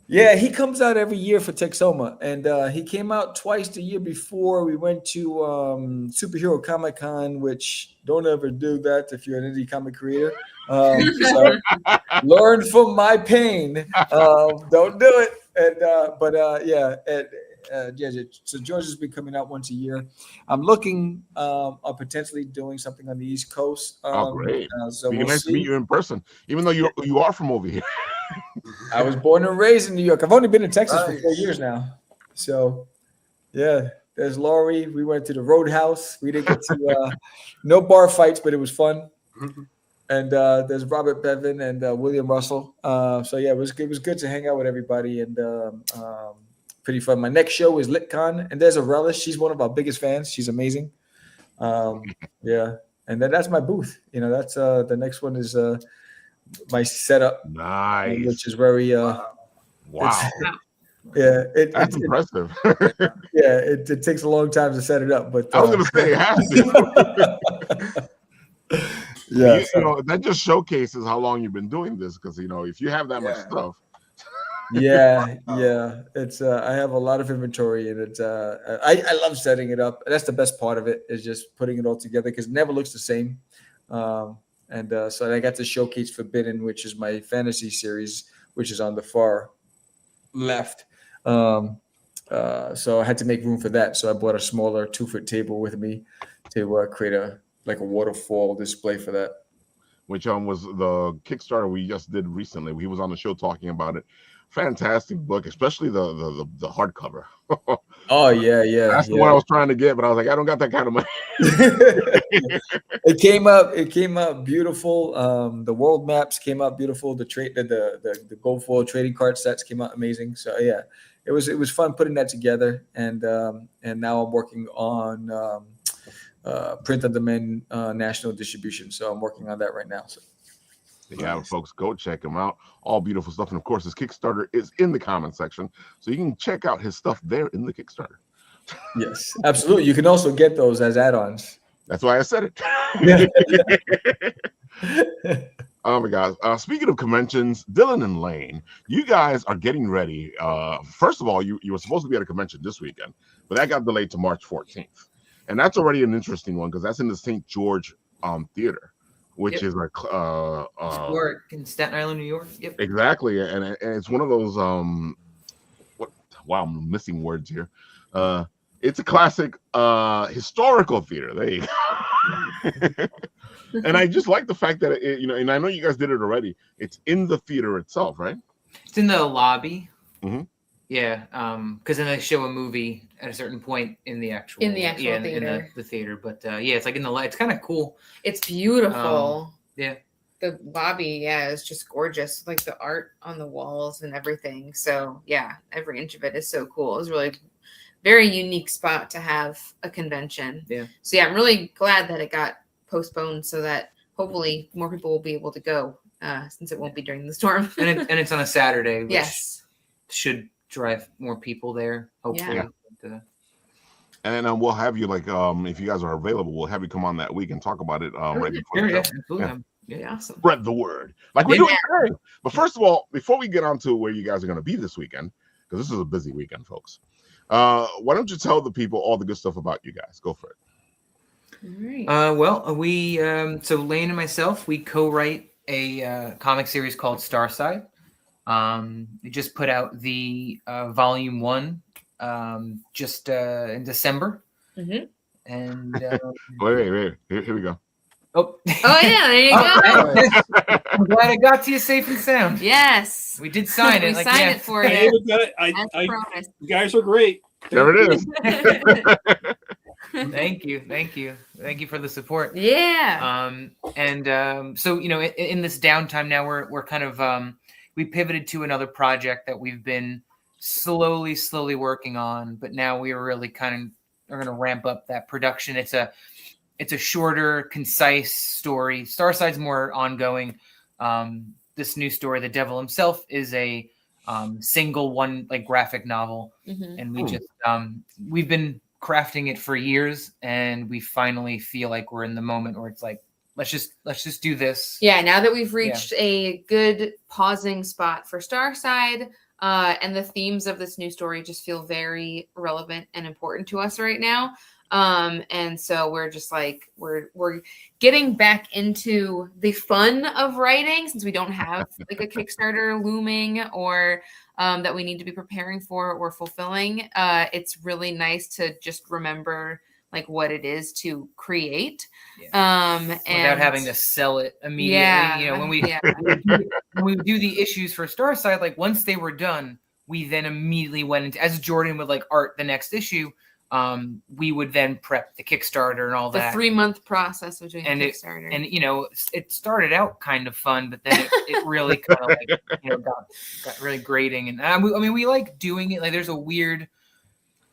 Yeah, he comes out every year for Texoma, and he came out twice the year before. We went to Superhero Comic Con, which don't ever do that if you're an indie comic creator. So learn from my pain. Don't do it. And So George has been coming out once a year. I'm looking on potentially doing something on the East Coast. Oh, great. So Be we'll nice to meet see. you in person, even though you are from over here. I was born and raised in New York. I've only been in Texas for 4 Nice. years now. So, yeah, there's Laurie. We went to the Roadhouse. We didn't get to no bar fights, but it was fun. And there's Robert Bevan and William Russell. So yeah, it was good to hang out with everybody and pretty fun. My next show is LitCon, and there's a Relish. She's one of our biggest fans. She's amazing. Yeah, and then that's my booth. That's the next one is my setup, Nice. which is very Wow. yeah. That's impressive. Yeah, it takes a long time to set it up, but I was gonna say it has to. yeah, That just showcases how long you've been doing this, because if you have that much stuff. yeah. It's I have a lot of inventory, and it's I love setting it up. That's the best part of it, is just putting it all together, because it never looks the same. And so I got to showcase Forbidden, which is my fantasy series, which is on the far left. So I had to make room for that. So I bought a smaller 2-foot table with me to create a waterfall display for that. Which was the Kickstarter we just did recently. He was on the show talking about it. Fantastic book, especially the hardcover. Oh yeah. That's the one I was trying to get, but I was like, I don't got that kind of money. It came out beautiful. The world maps came out beautiful. The gold foil trading card sets came out amazing. So yeah, it was fun putting that together. And now I'm working on print on demand national distribution. So I'm working on that right now. So yeah, folks, go check him out. All beautiful stuff. And of course, his Kickstarter is in the comment section, so you can check out his stuff there in the Kickstarter. Yes, absolutely. You can also get those as add-ons. That's why I said it. Oh my God. Speaking of conventions, Dylan and Lane, you guys are getting ready. First of all, you were supposed to be at a convention this weekend, but that got delayed to March 14th. And that's already an interesting one, because that's in the St. George Theater, which is like in Staten Island, New York. Yep. Exactly. And it's one of those I'm missing words here. It's a classic historical theater. There you go. And I just like the fact that and I know you guys did it already. It's in the theater itself, right? It's in the lobby. Mm-hmm. Yeah, because then they show a movie at a certain point in the actual theater. In the theater. But yeah, it's like in the light. It's kind of cool. It's beautiful. Yeah. The lobby, is just gorgeous. Like the art on the walls and everything. So yeah, every inch of it is so cool. It was really very unique spot to have a convention. Yeah. So yeah, I'm really glad that it got postponed, so that hopefully more people will be able to go, since it won't be during the storm. and it's on a Saturday, which yes, should drive more people there, hopefully. Yeah. And we'll have you, if you guys are available, we'll have you come on that week and talk about it right before the show. Absolutely. Yeah, awesome. Spread the word like we're doing today. But first of all, before we get on to where you guys are going to be this weekend, because this is a busy weekend, folks, why don't you tell the people all the good stuff about you guys? Go for it. All right. Well, we so Lane and myself, we co-write a comic series called Starside. We just put out the volume 1 just in December. Mm-hmm. And wait, here we go. Oh yeah, there you go. I'm glad I got to you safe and sound. Yes, we did sign it. We signed it for you. I promised. you guys are great. There it is. Thank you for the support. Yeah. So in this downtime now, we're kind of we pivoted to another project that we've been slowly working on, but now we are really are going to ramp up that production. It's a shorter, concise story. Starside's more ongoing. This new story, The Devil Himself, is a single one graphic novel, and we just we've been crafting it for years, and we finally feel like we're in the moment where it's like, let's just do this. Yeah, now that we've reached a good pausing spot for Starside, and the themes of this new story just feel very relevant and important to us right now. And so we're just like we're getting back into the fun of writing since we don't have like a Kickstarter looming or that we need to be preparing for or fulfilling. It's really nice to just remember like what it is to create, and without having to sell it immediately. Yeah, You know, when we when we do the issues for Starside, like once they were done, we then immediately went into, as Jordan would like art the next issue. We would then prep the Kickstarter and all the that. 3-month process of doing Kickstarter. And you know, it started out kind of fun, but then it really kind of like, you know, got really grating. And I mean, we like doing it. Like there's a weird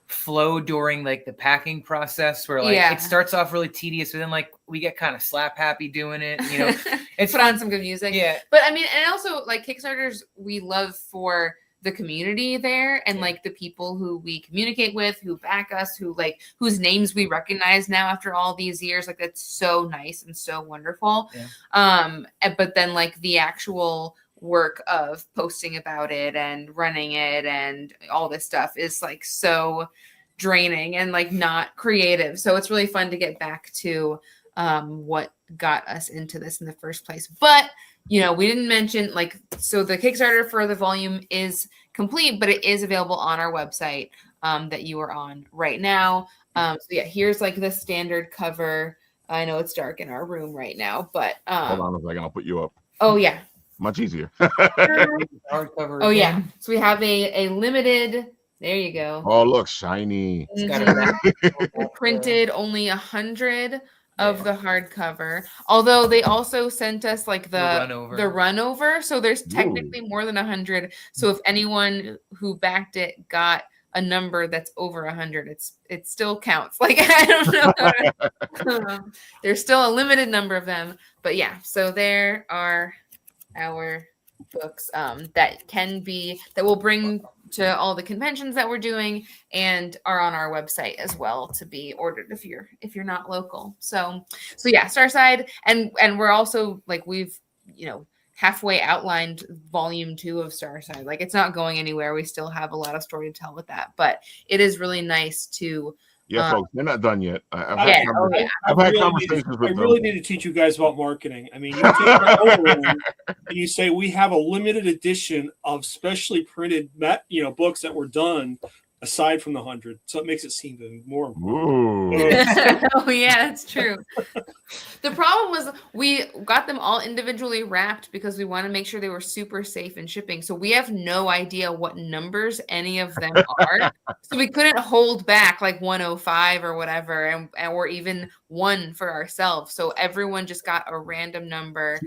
flow during like the packing process where like it starts off really tedious, but then like we get kind of slap happy doing it. You know, it's put on some good music. Yeah, but I mean, and also like Kickstarters, we love for the community there and like the people who we communicate with, who back us, who like whose names we recognize now after all these years. Like that's so nice and so wonderful. But then like the actual work of posting about it and running it and all this stuff is like so draining and like not creative. So it's really fun to get back to what got us into this in the first place. But you know, we didn't mention like, so the Kickstarter for the volume is complete, but it is available on our website that you are on right now. So yeah, here's like the standard cover. I know it's dark in our room right now, but hold on a second, I'll put you up. Oh yeah, much easier. Oh yeah, so we have a limited. There you go. Oh look, shiny. Printed only 100 of the hardcover, although they also sent us like the run over, so there's technically more than 100. So if anyone who backed it got a number that's over 100, it still counts. Like I don't know. There's still a limited number of them, but yeah. So there are our books that we'll bring to all the conventions that we're doing and are on our website as well to be ordered if you're not local. So yeah, Starside, and we're also like we've, you know, halfway outlined volume 2 of Starside. Like it's not going anywhere. We still have a lot of story to tell with that, but it is really nice to folks, they're not done yet. I've had conversations with them. I really need to teach you guys about marketing. I mean, you take that over and you say we have a limited edition of specially printed, books that were done aside from the 100, so it makes it seem even more important. Oh yeah, that's true. The problem was we got them all individually wrapped because we want to make sure they were super safe in shipping. So we have no idea what numbers any of them are. So we couldn't hold back like 105 or whatever, and or even 1 for ourselves. So everyone just got a random number.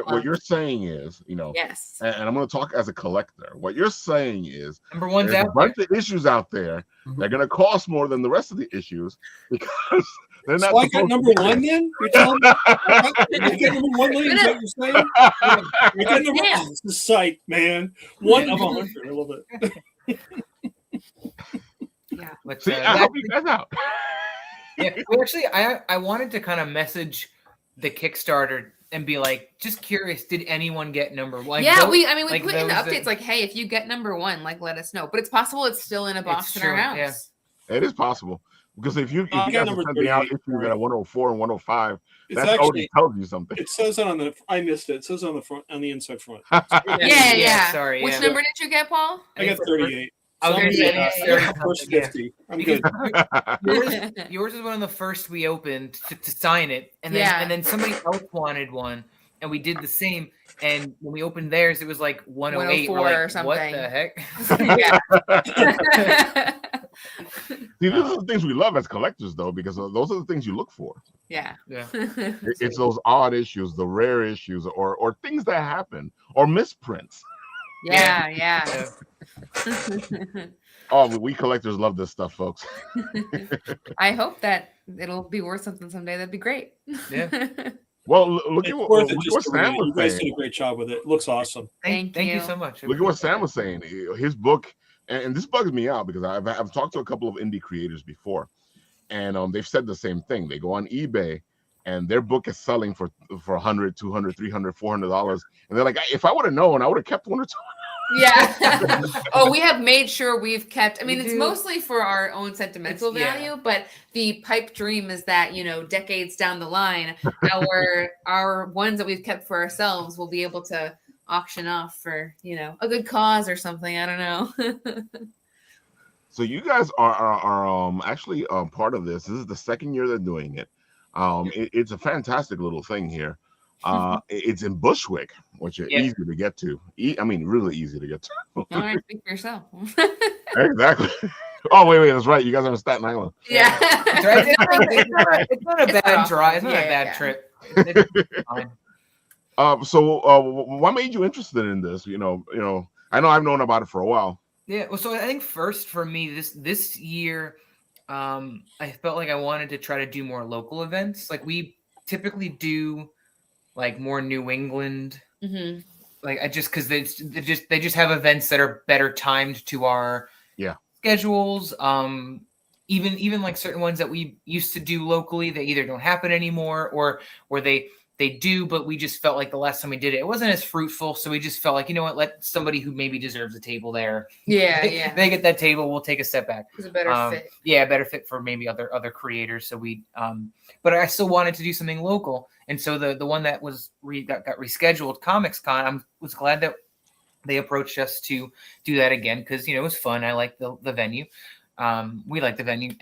What you're saying is, you know, yes. And I'm going to talk as a collector. What you're saying is, number one's there's out a bunch of issues out there. They're going to cost more than the rest of the issues because they're not. So I got number 1 then? You're telling me? I got number 1, Lee? Is that what you're saying? I got number 1. It's the site, man. 1 of 100. I love it. Yeah. See, I help you guys out. Yeah, well, actually, I wanted to kind of message the Kickstarter and be like, just curious, did anyone get number 1? Yeah, we put in the updates like, hey, if you get number 1, like let us know. But it's possible it's still in a box in our house. Yeah. It is possible because if you guys are sending out issues at 104 and 105, that already tells you something. It says it on the. I missed it. It says on the front, on the inside front. Yeah. Sorry. Which number did you get, Paul? I got 38. I was going to say first 50. I'm good. Yours is one of the first we opened to sign it, and then somebody else wanted one, and we did the same. And when we opened theirs, it was like 108 or something. What the heck? Yeah. See, these are the things we love as collectors, though, because those are the things you look for. Yeah. It's those odd issues, the rare issues, or things that happen, or misprints. Yeah. Oh, we collectors love this stuff, folks. I hope that it'll be worth something someday. That'd be great. Yeah. Well, look at what Sam was saying. You guys did a great job with it. It looks awesome. Thank you so much. Look at what Sam was saying. His book, and this bugs me out because I've talked to a couple of indie creators before, and they've said the same thing. They go on eBay, and their book is selling for $100, $200, $300, $400, and they're like, if I would have known, I would have kept 1 or 2. Yeah. Oh, we have made sure we've kept. I mean, We it's do. mostly for our own sentimental It's- yeah. value, but the pipe dream is that decades down the line, our ones that we've kept for ourselves will be able to auction off for a good cause or something. I don't know. So you guys are actually part of this. This is the second year they're doing it. It's a fantastic little thing here. It's in Bushwick, which is Yeah. easy to get to. I mean, really easy to get to. All right, speak for yourself. Exactly. Oh, wait, that's right. You guys are in Staten Island. Yeah. It's right. It's not a It's not bad awful. drive. It's not Yeah, a bad yeah. trip. It's fine. So what made you interested in this? I know I've known about it for a while. Yeah, well, so I think first for me this year, I felt like I wanted to try to do more local events. Like we typically do, like more New England. Mhm. Like I just because they just have events that are better timed to our schedules. Even like certain ones that we used to do locally, they either don't happen anymore or they do, but we just felt like the last time we did it wasn't as fruitful. So we just felt like, you know what, let somebody who maybe deserves a table there. Yeah. They get that table, we'll take a step back. It's a better fit. Yeah, better fit for maybe other creators. So we but I still wanted to do something local. And so the one that was got rescheduled, Comics Con, I was glad that they approached us to do that again because it was fun. I like the venue. We like the venue,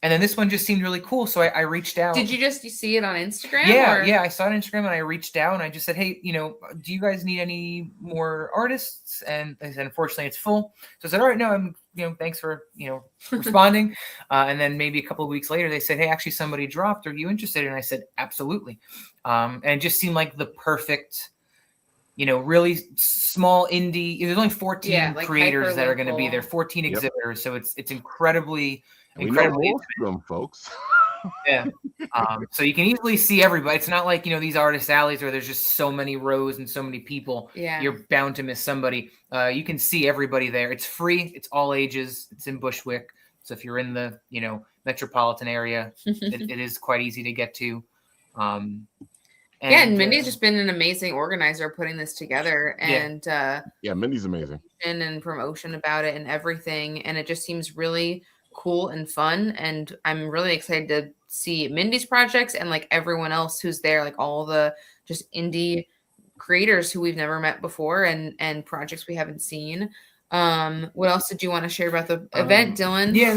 and then this one just seemed really cool. So I reached out. Did you see it on Instagram? Yeah, I saw it on Instagram and I reached out and I just said, hey, do you guys need any more artists? And they said, unfortunately, it's full. So I said, all right, no, I'm, thanks for, responding. And then maybe a couple of weeks later, they said, hey, actually somebody dropped. Are you interested? And I said, absolutely. And it just seemed like the perfect, really small indie. There's only 14 like creators that are going to be hyper-local. there, 14 Yep. exhibitors. So it's incredibly We know most of them, folks. yeah. So you can easily see everybody. It's not like these artist alleys where there's just so many rows and so many people. Yeah. You're bound to miss somebody. You can see everybody there. It's free. It's all ages. It's in Bushwick. So if you're in the metropolitan area, it is quite easy to get to. And Mindy's just been an amazing organizer putting this together, and Mindy's amazing. And promotion about it and everything, and it just seems really cool and fun. And I'm really excited to see Mindy's projects and like everyone else who's there, like all the just indie creators who we've never met before and projects we haven't seen. What else did you want to share about the event, Dylan? Yeah,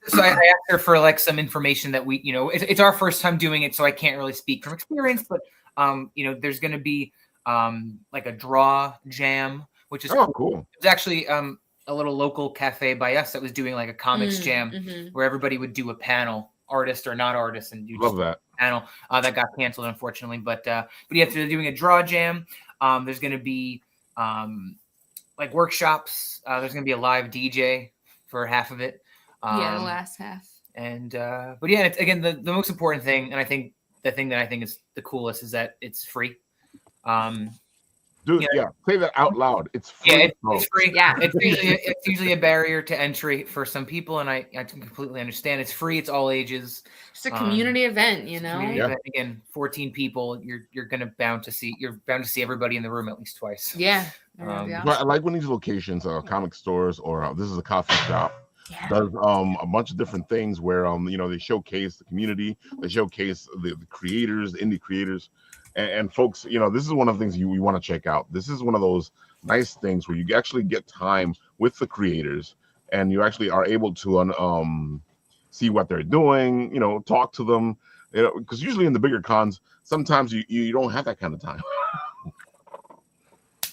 so I asked her for like some information that we, it's our first time doing it, so I can't really speak from experience, but there's going to be like a draw jam, which is cool. It's actually a little local cafe by us that was doing like a comics jam where everybody would do a panel, artist or not artist, and Love that panel that got canceled unfortunately. But yeah, they're doing a draw jam. There's going to be like workshops. There's going to be a live DJ for half of it. The last half. And but yeah, it's, again, the most important thing, and I think the thing that I think is the coolest is that it's free. Dude, say that out loud. It's free. Yeah, it's free. Yeah, it's usually a barrier to entry for some people, and I completely understand. It's free. It's all ages. It's a community event, Event. Again, 14 people. You're bound to see everybody in the room at least twice. Yeah. But I like when these locations, comic stores, or this is a coffee shop, does a bunch of different things where they showcase the community, they showcase the creators, the indie creators. And folks, this is one of the things you want to check out. This is one of those nice things where you actually get time with the creators, and you actually are able to see what they're doing. Talk to them. Because usually in the bigger cons, sometimes you don't have that kind of time.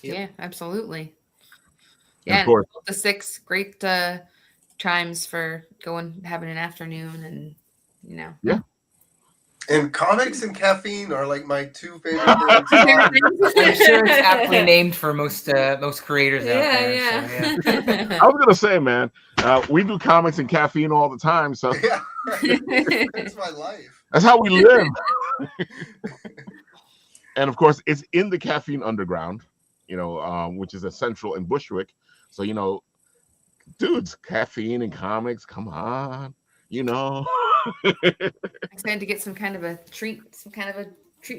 Yeah, absolutely. Yeah, of course. The 6 great times for having an afternoon, and Yeah. And comics and caffeine are like my 2 favorite things. I'm sure it's aptly named for most creators out there. Yeah. So, yeah. I was gonna say, man, we do comics and caffeine all the time, so Yeah, that's my life. that's how we live. And of course, it's in the Caffeine Underground, which is a central in Bushwick. So dudes, caffeine and comics, come on, Excited to get some kind of a treat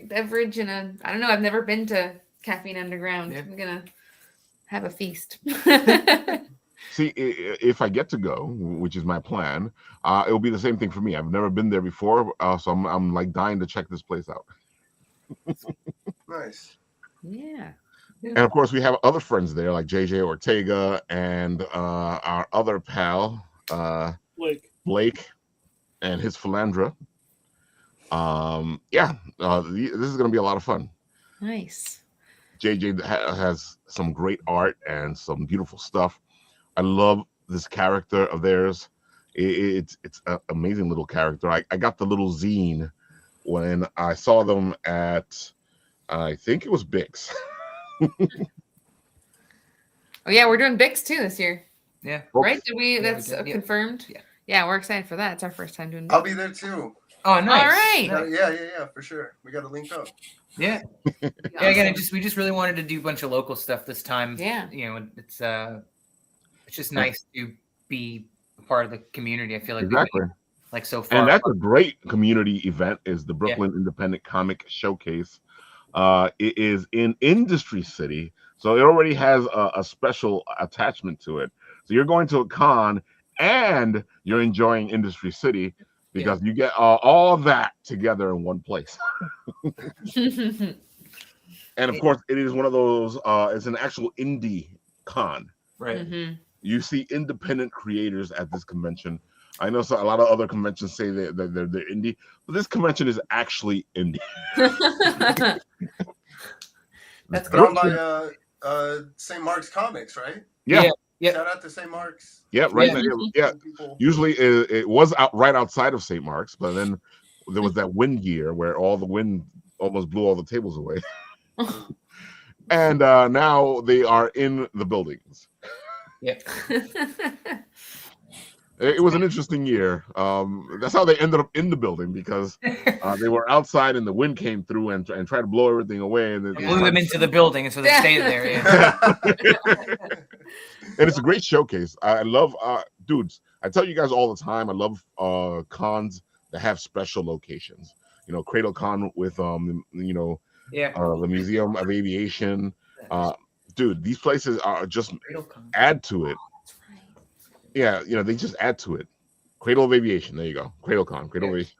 beverage, and I don't know. I've never been to Caffeine Underground. Yeah. I'm gonna Have a feast. See, if I get to go, which is my plan, it'll be the same thing for me. I've never been there before, so I'm like dying to check this place out. Nice. Yeah. And of course, we have other friends there, like JJ Ortega and our other pal, Blake, and his Philandra. This is going to be a lot of fun. Nice. JJ has some great art and some beautiful stuff. I love this character of theirs. It's an amazing little character. I got the little zine when I saw them at, I think it was Bix. Oh yeah, we're doing Bix too this year. Yeah. Right? Did we? Yeah, That's we did, yeah. confirmed. Yeah. Yeah, we're excited for that. It's our first time doing Bix. I'll be there too. Oh, nice. All right. Nice. Yeah, for sure. We got to link up. Yeah. Awesome. Yeah. Again, we just really wanted to do a bunch of local stuff this time. Yeah. You know, it's just nice to be a part of the community. I feel like Exactly. we've been, like so far. And that's a great community event. Is the Brooklyn Independent Comic Showcase. It is in Industry City, so it already has a special attachment to it. So you're going to a con and you're enjoying Industry City because you get all that together in one place. And of course, it is one of those. It's an actual indie con. Right. Mm-hmm. You see independent creators at this convention. I know a lot of other conventions say they're indie, but this convention is actually indie. That's Put on by St. Mark's Comics, right? Yeah. Shout out to St. Mark's. Yeah, right. Yeah. Now, yeah. Usually it was right outside of St. Mark's, but then there was that wind year where all the wind almost blew all the tables away. And now they are in the buildings. Yeah. It was an interesting year. That's how they ended up in the building, because they were outside and the wind came through and tried to blow everything away. And It blew them into the building, and so they stayed there. Yeah. And it's a great showcase. I love, dudes, I tell you guys all the time, I love cons that have special locations. You know, Cradle Con with, the Museum of Aviation. Dude, these places are just add to it. Yeah, they just add to it. Cradle of Aviation. There you go. Cradle Con. Cradle of Aviation.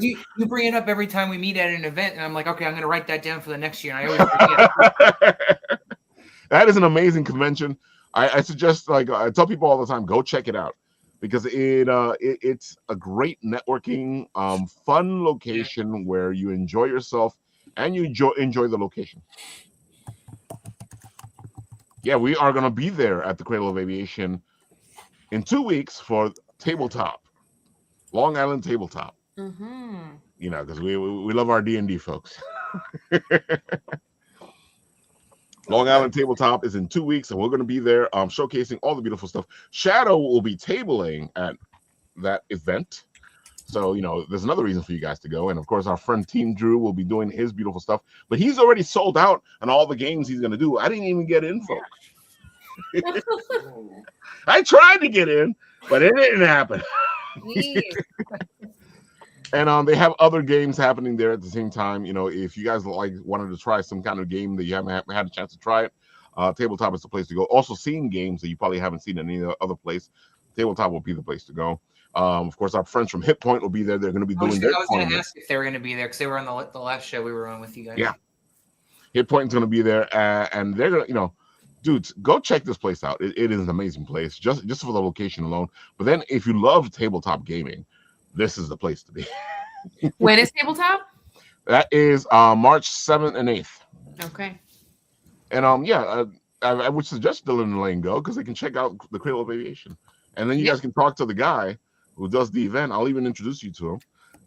You bring it up every time we meet at an event, and I'm like, okay, I'm going to write that down for the next year. And I always forget. That is an amazing convention. I suggest, I tell people all the time, go check it out, because it's a great networking, fun location where you enjoy yourself and you enjoy the location. Yeah, we are going to be there at the Cradle of Aviation in 2 weeks for tabletop, Long Island tabletop. Mm-hmm. Because we love our D&D folks. Long Island tabletop is in 2 weeks, and we're going to be there showcasing all the beautiful stuff. Shadow will be tabling at that event. So, there's another reason for you guys to go. And, of course, our friend Team Drew will be doing his beautiful stuff. But he's already sold out on all the games he's going to do. I didn't even get in, folks. I tried to get in, but it didn't happen. And they have other games happening there at the same time. If you guys wanted to try some kind of game that you haven't had a chance to try it, tabletop is the place to go. Also, seeing games that you probably haven't seen in any other place, tabletop will be the place to go. Of course, our friends from Hit Point will be there. They're going to be doing their. I was going to ask if they were going to be there, because they were on the last show we were on with you guys. Yeah, Hit Point is going to be there, and they're going to, dudes, go check this place out. It is an amazing place, just for the location alone. But then, if you love tabletop gaming, this is the place to be. When is tabletop? That is March 7th and 8th. Okay. And I would suggest Dylan and Elaine go, because they can check out the Cradle of Aviation, and then you guys can talk to the guy who does the event. I'll even introduce you to him,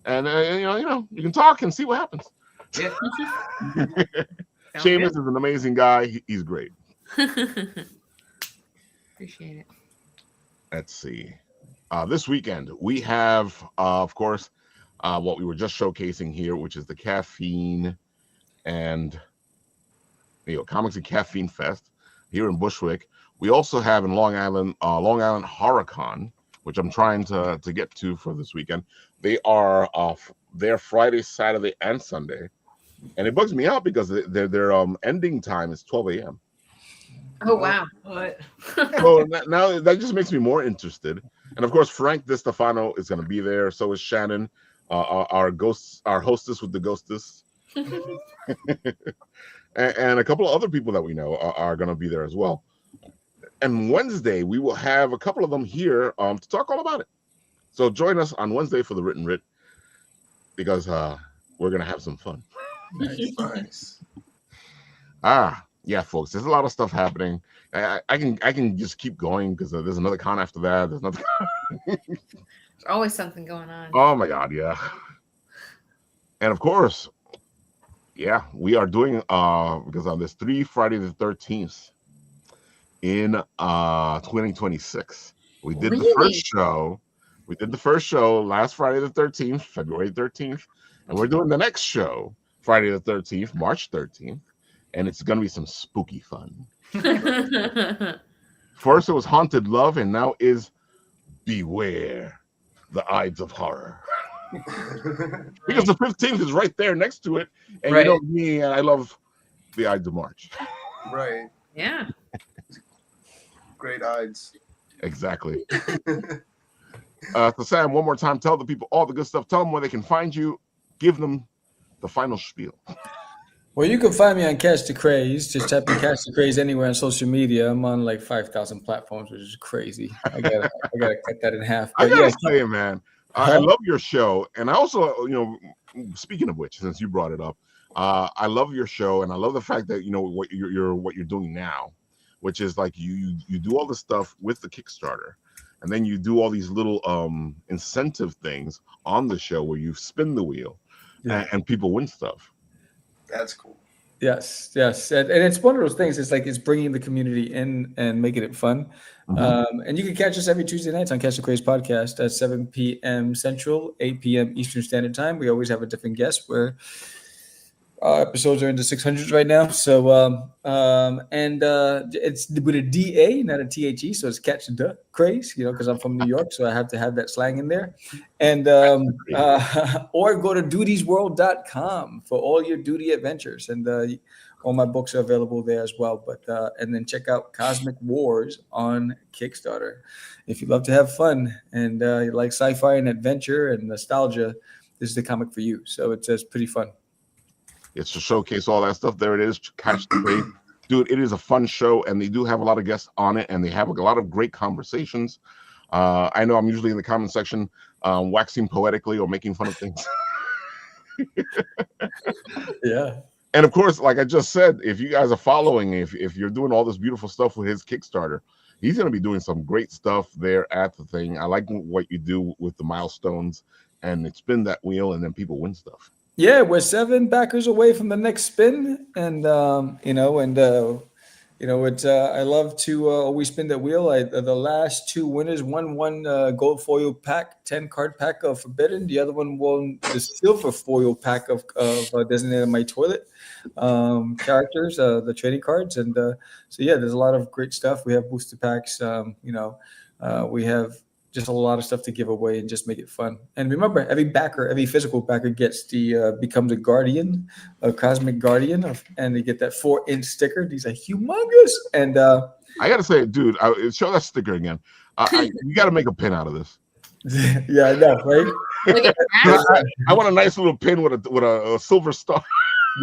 and you can talk and see what happens. Yeah. Seamus is an amazing guy. He's great. Appreciate it. Let's see. This weekend we have, of course, what we were just showcasing here, which is the Caffeine and Comics and Caffeine Fest here in Bushwick. We also have in Long Island HorrorCon, which I'm trying to get to for this weekend. They are there Friday, Saturday, and Sunday, and it bugs me out because their ending time is 12 a.m. Oh wow. What? So now that just makes me more interested. And of course, Frank DiStefano is going to be there. So is Shannon, our ghosts, our hostess with the ghostess, and a couple of other people that we know are going to be there as well. And Wednesday, we will have a couple of them here to talk all about it. So join us on Wednesday for the Written Writ, because we're going to have some fun. Nice. Yeah, folks, there's a lot of stuff happening. I can just keep going because there's another con after that. There's another. There's always something going on. Oh my God, yeah. And of course, yeah, we are doing because on this 3 Friday the 13th in 2026. We did the first show. We did the first show last Friday the 13th, February 13th, and we're doing the next show Friday the 13th, March 13th, and it's going to be some spooky fun. First it was Haunted Love, and now is Beware the Ides of Horror. Because the 15th is right there next to it, and Right. you know me, and I love the Ides of March. Right. Yeah. Great Ides. Exactly. So Sam, one more time, tell the people all the good stuff. Tell them where they can find you. Give them the final spiel. Well, you can find me on Catch the Craze. Just type in Catch the Craze anywhere on social media. I'm on like 5,000 platforms, which is crazy. I gotta cut that in half. I But gotta yeah, say, man, I love your show, and I also, you know, speaking of which, since you brought it up, I love your show, and I love the fact that you know what you're doing now, which is like you do all the stuff with the Kickstarter, and then you do all these little incentive things on the show where you spin the wheel, and people win stuff. That's cool. yes, and it's one of those things. It's like it's bringing the community in and making it fun. And you can catch us every Tuesday nights on Catch the Craze podcast at 7 p.m. Central, 8 p.m. Eastern Standard Time. We always have a different guest. Where episodes are in the 600s right now. So it's with a DA, not a THE. So it's Catch the Craze, you know, because I'm from New York, so I have to have that slang in there. And or go to dutiesworld.com for all your duty adventures, and all my books are available there as well. But and then check out Cosmic Wars on Kickstarter. If you love to have fun and you like sci-fi and adventure and nostalgia, this is the comic for you. So it's pretty fun. It's to showcase all that stuff. There it is. Catch the Craze. Dude, it is a fun show, and they do have a lot of guests on it, and they have a lot of great conversations. I know I'm usually in the comment section waxing poetically or making fun of things. Yeah. And of course, like I just said, if you guys are following, if you're doing all this beautiful stuff with his Kickstarter, he's going to be doing some great stuff there at the thing. I like what you do with the milestones, and it spin that wheel, and then people win stuff. Yeah, we're 7 backers away from the next spin, and it's I love to always spin that wheel. The last 2 winners, one gold foil pack, 10 card pack of Forbidden. The other one won the silver foil pack of Designated My Toilet characters, the trading cards, and so yeah, there's a lot of great stuff. We have booster packs. We have just a lot of stuff to give away and just make it fun. And remember, every physical backer gets becomes a guardian, a cosmic guardian, and they get that 4-inch sticker. These are humongous. And I gotta say, dude, show that sticker again. You got to make a pin out of this. Yeah, I know, right? Like I want a nice little pin with a silver star.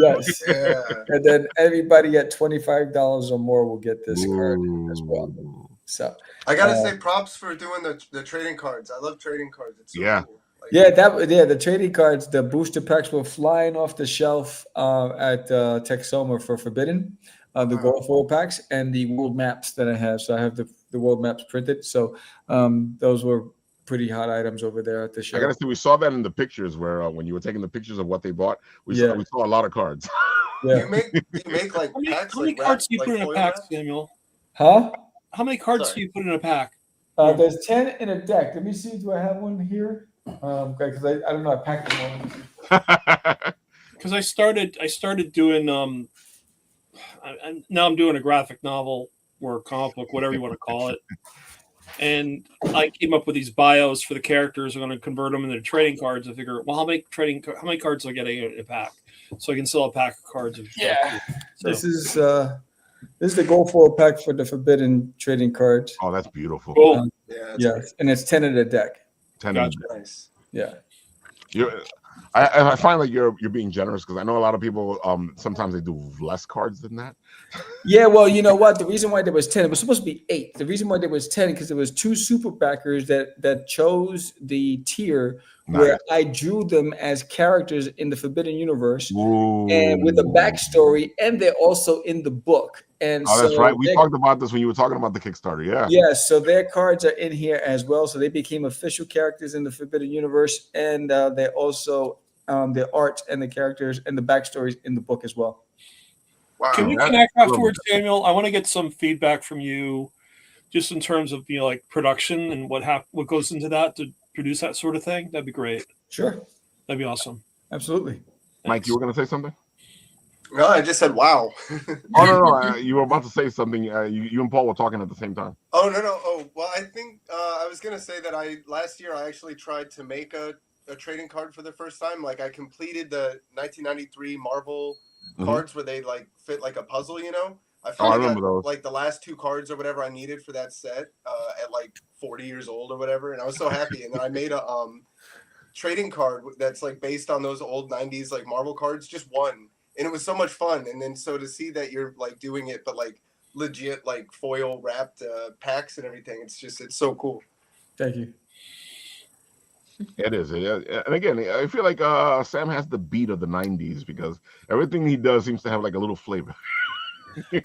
Yes. Yeah. And then everybody at $25 or more will get this card as well. So I gotta say props for doing the trading cards. I love trading cards. It's so cool. Like, the trading cards, the booster packs were flying off the shelf at Texoma for Forbidden, the gold foil packs and the world maps that I have. So I have the world maps printed. So those were pretty hot items over there at the show. I gotta say, we saw that in the pictures where when you were taking the pictures of what they bought, we saw a lot of cards. Yeah. you make like packs. How many cards do you put in a pack, Samuel? Huh? How many cards do you put in a pack? There's 10 in a deck. Let me see. Do I have one here? Because I don't know. I packed them all. Because I started doing now I'm doing a graphic novel or a comic book, whatever you want to call it. And I came up with these bios for the characters. I'm going to convert them into trading cards. I figure, well, how many cards do I get in a pack? So I can sell a pack of cards. Yeah. So. This is This is the gold foil pack for the Forbidden trading cards. Oh, that's beautiful. Cool. Yeah, that's Yeah, great. and it's 10 in the deck. 10 Gotcha. Nice. Yeah. I find like you're being generous because I know a lot of people sometimes they do less cards than that. Yeah, well, you know what? The reason why there was 10, it was supposed to be 8. The reason why there was 10 because there was 2 super backers that chose the tier where Nice. I drew them as characters in the Forbidden Universe and with a Ooh. backstory, and they're also in the book. And Oh, that's so right. We they- talked about this when you were talking about the Kickstarter. Yeah. yeah, so their cards are in here as well. So they became official characters in the Forbidden Universe, and they're also the art and the characters and the backstories in the book as well. Wow. Can we Yeah. connect I love afterwards, Samuel? I want to get some feedback from you, just in terms of like production and what goes into that to produce that sort of thing. That'd be great. Sure, That'd be awesome. absolutely. Mike, you were going to say something? No, I just said wow. Oh, no. You were about to say something. You and Paul were talking at the same time. Oh no. Oh well, I think I was gonna say that last year I actually tried to make a trading card for the first time. Like I completed the 1993 Marvel Mhm. cards where they like fit like a puzzle. You know, I I finally remember got those. like the last 2 cards or whatever I needed for that set at like 40 years old or whatever, and I was so happy. And then I made a trading card that's like based on those old 90s like Marvel cards, just one, and it was so much fun. And then so to see that you're like doing it, but like legit like foil wrapped packs and everything, it's so cool. Thank you. It is. And again, I feel like Sam has the beat of the 90s because everything he does seems to have like a little flavor.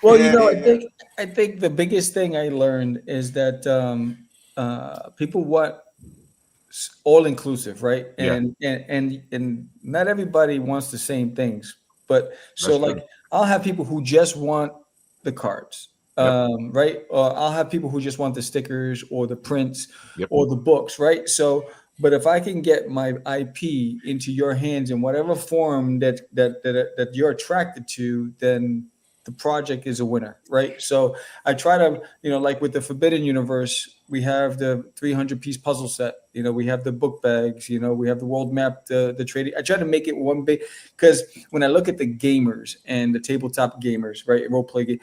Well, Yeah, you know, yeah. I think the biggest thing I learned is that people want all inclusive, right? Yeah. And not everybody wants the same things. But so That's like true. I'll have people who just want the cards, Yep. right? Or I'll have people who just want the stickers or the prints Yep. or the books, right? So, but if I can get my IP into your hands in whatever form that you're attracted to, then the project is a winner, right? So I try to, you know, like with the Forbidden Universe, we have the 300-piece puzzle set. You know, we have the book bags. You know, we have the world map, the trading. I try to make it one big because when I look at the gamers and the tabletop gamers, right, role play game,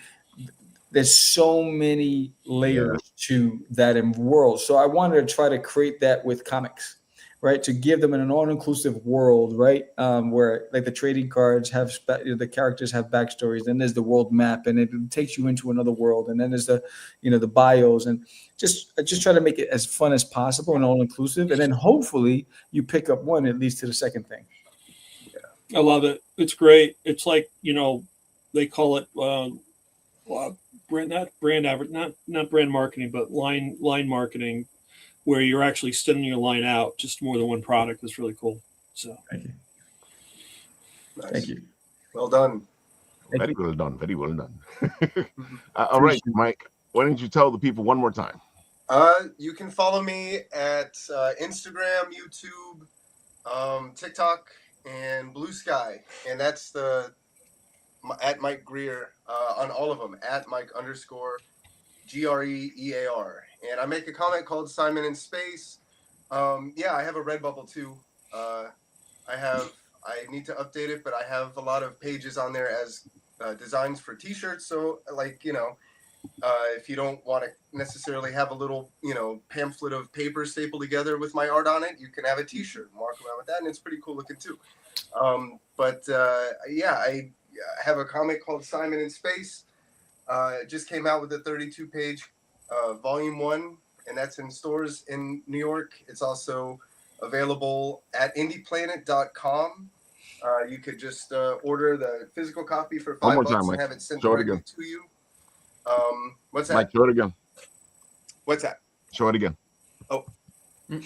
there's so many layers to that world. So I wanted to try to create that with comics, right? To give them an all-inclusive world, right? Where like the trading cards have the characters have backstories. Then there's the world map, and it takes you into another world. And then there's the, you know, the bios, and I just try to make it as fun as possible and all-inclusive. And then hopefully you pick up one, it leads to the second thing. I love it. It's great. It's like, you know, they call it brand, not brand marketing, but line marketing, where you're actually sending your line out just more than one product. Is really cool. So Thank you. Nice. Thank you. Well done. Very well done. Very well done. All right, Mike, why don't you tell the people one more time? You can follow me at Instagram, YouTube, TikTok, and Blue Sky, and that's at Mike Greer on all of them, at Mike_GREEAR. And I make a comic called Simon in Space. Yeah, I have a Redbubble too. I need to update it, but I have a lot of pages on there as designs for T-shirts. So, like, you know, if you don't want to necessarily have a little, you know, pamphlet of paper stapled together with my art on it, you can have a T-shirt and walk around with that, and it's pretty cool looking too. Yeah, I have a comic called Simon in Space. It just came out with a 32-page volume 1, and that's in stores in New York. It's also available at indieplanet.com. You could just order the physical copy for $5 more time, Mike. and have it sent Show it directly again. to you. What's that? Mike, show it again. What's that? Show it again. Oh. There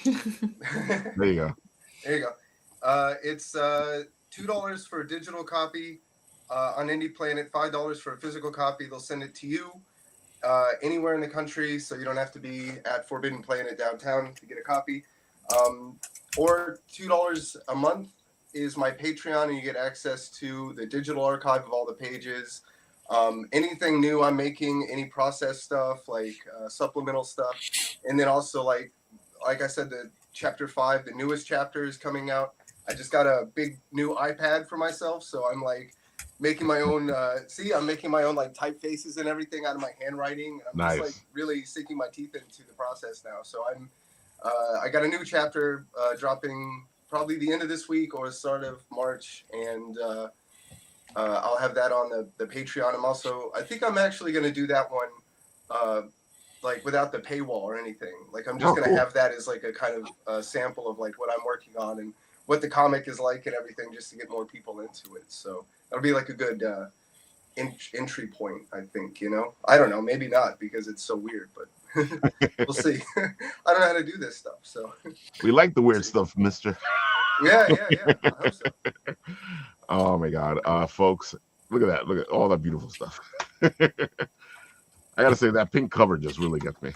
you go. There you go. It's $2 for a digital copy on Indie Planet, $5 for a physical copy. They'll send it to you anywhere in the country, so you don't have to be at Forbidden Planet downtown to get a copy. Or $2 a month is my Patreon, and you get access to the digital archive of all the pages. Anything new I'm making, any process stuff, like supplemental stuff. And then also, like I said, the chapter 5, the newest chapter is coming out. I just got a big new iPad for myself, so I'm like making my own. I'm making my own like typefaces and everything out of my handwriting. I'm Nice. just like really sinking my teeth into the process now. So I got a new chapter dropping probably the end of this week or start of March, and I'll have that on the Patreon. I think I'm actually going to do that one like without the paywall or anything. Like I'm just going to have that as like a kind of sample of like what I'm working on and what the comic is like and everything, just to get more people into it. So that'll be like a good entry point, I think. I don't know, maybe not because it's so weird, but we'll see. I don't know how to do this stuff, so We like the weird stuff, mister. yeah. I hope so. Oh my God, folks, look at that! Look at all that beautiful stuff. I gotta say that pink cover just really gets me,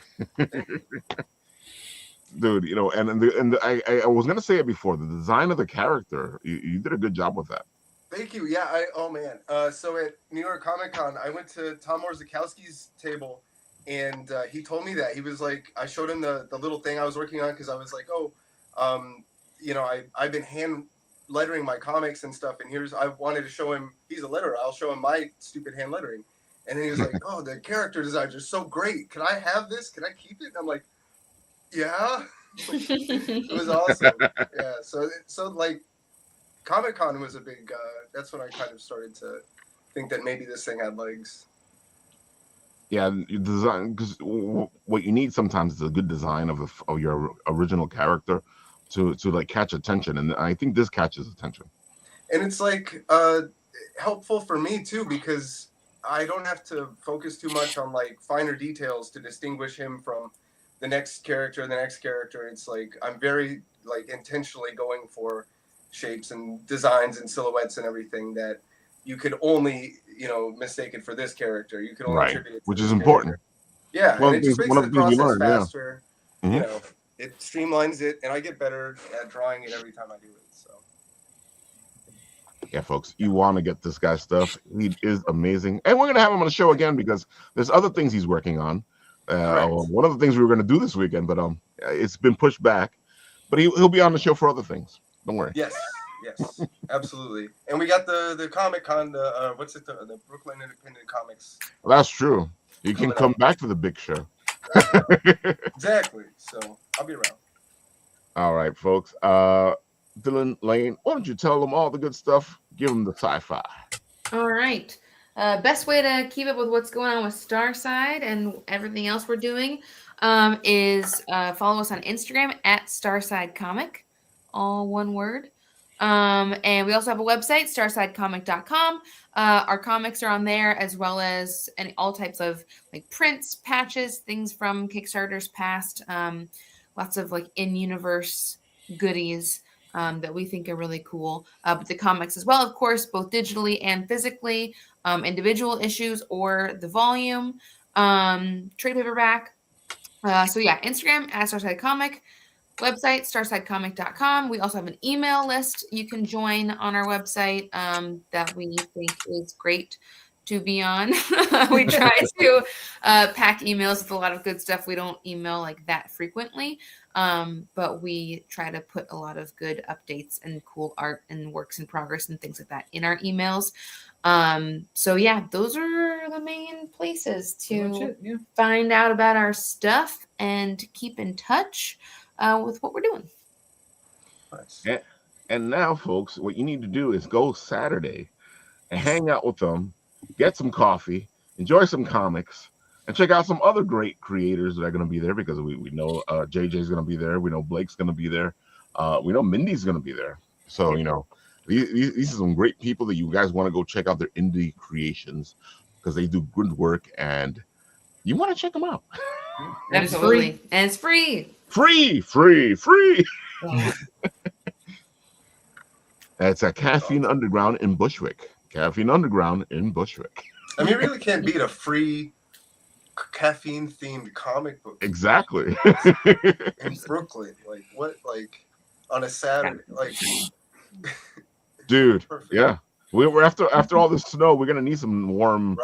dude. I was gonna say it before. The design of the character, you did a good job with that. Thank you. Yeah. Oh man. So at New York Comic Con, I went to Tom Orzechowski's table, and he told me that he was like, I showed him the little thing I was working on because I was like, I've been hand lettering my comics and stuff, and I wanted to show him. He's a letterer. I'll show him my stupid hand lettering, and then he was like, "Oh, the character designs are so great. Can I have this? Can I keep it?" And I'm like, "Yeah." It was awesome. Yeah. So like. Comic-Con was a big, that's when I kind of started to think that maybe this thing had legs. Yeah, design, because what you need sometimes is a good design of your original character to like catch attention, and I think this catches attention. And it's like helpful for me too, because I don't have to focus too much on like finer details to distinguish him from the next character. It's like I'm very like intentionally going for shapes and designs and silhouettes and everything that you could only, mistake it for this character. You could only attribute it to which this is important. Character. Yeah, and it just makes the process faster. Yeah. It streamlines it, and I get better at drawing it every time I do it. So. Yeah, folks, you want to get this guy's stuff. He is amazing. And we're going to have him on the show again because there's other things he's working on. One of the things we were going to do this weekend, but it's been pushed back. But he'll be on the show for other things. Don't worry. Yes, absolutely. And we got the Comic-Con, the Brooklyn Independent Comics. Well, that's true. You can come back for the big show. Exactly. So I'll be around. All right, folks. Dylan, Lane, why don't you tell them all the good stuff? Give them the sci-fi. All right. Best way to keep up with what's going on with Starside and everything else we're doing is follow us on Instagram at Starside Comic. All one word. And we also have a website, starsidecomic.com. Our comics are on there, as well as all types of like prints, patches, things from Kickstarter's past. Lots of like in-universe goodies that we think are really cool. But the comics as well, of course, both digitally and physically, individual issues or the volume, trade paperback. So yeah, Instagram at Starside Comic. Website, starsidecomic.com. We also have an email list you can join on our website that we think is great to be on. We try to pack emails with a lot of good stuff. We don't email like that frequently, but we try to put a lot of good updates and cool art and works in progress and things like that in our emails. So yeah, those are the main places to find out about our stuff and keep in touch with what we're doing. Nice. And now, folks, what you need to do is go Saturday and hang out with them, get some coffee, enjoy some comics, and check out some other great creators that are going to be there, because we know JJ's going to be there. We know Blake's going to be there. We know Mindy's going to be there. So, these are some great people that you guys want to go check out their indie creations, because they do good work and you want to check them out. Absolutely. And it's free. Free. That's at Caffeine Underground in Bushwick. Caffeine Underground in Bushwick. I mean, you really can't beat a free caffeine-themed comic book. Exactly. In Brooklyn. Like, what? Like, on a Saturday? Like... Dude, Perfect. yeah. We're after all this snow, we're going to need some warm,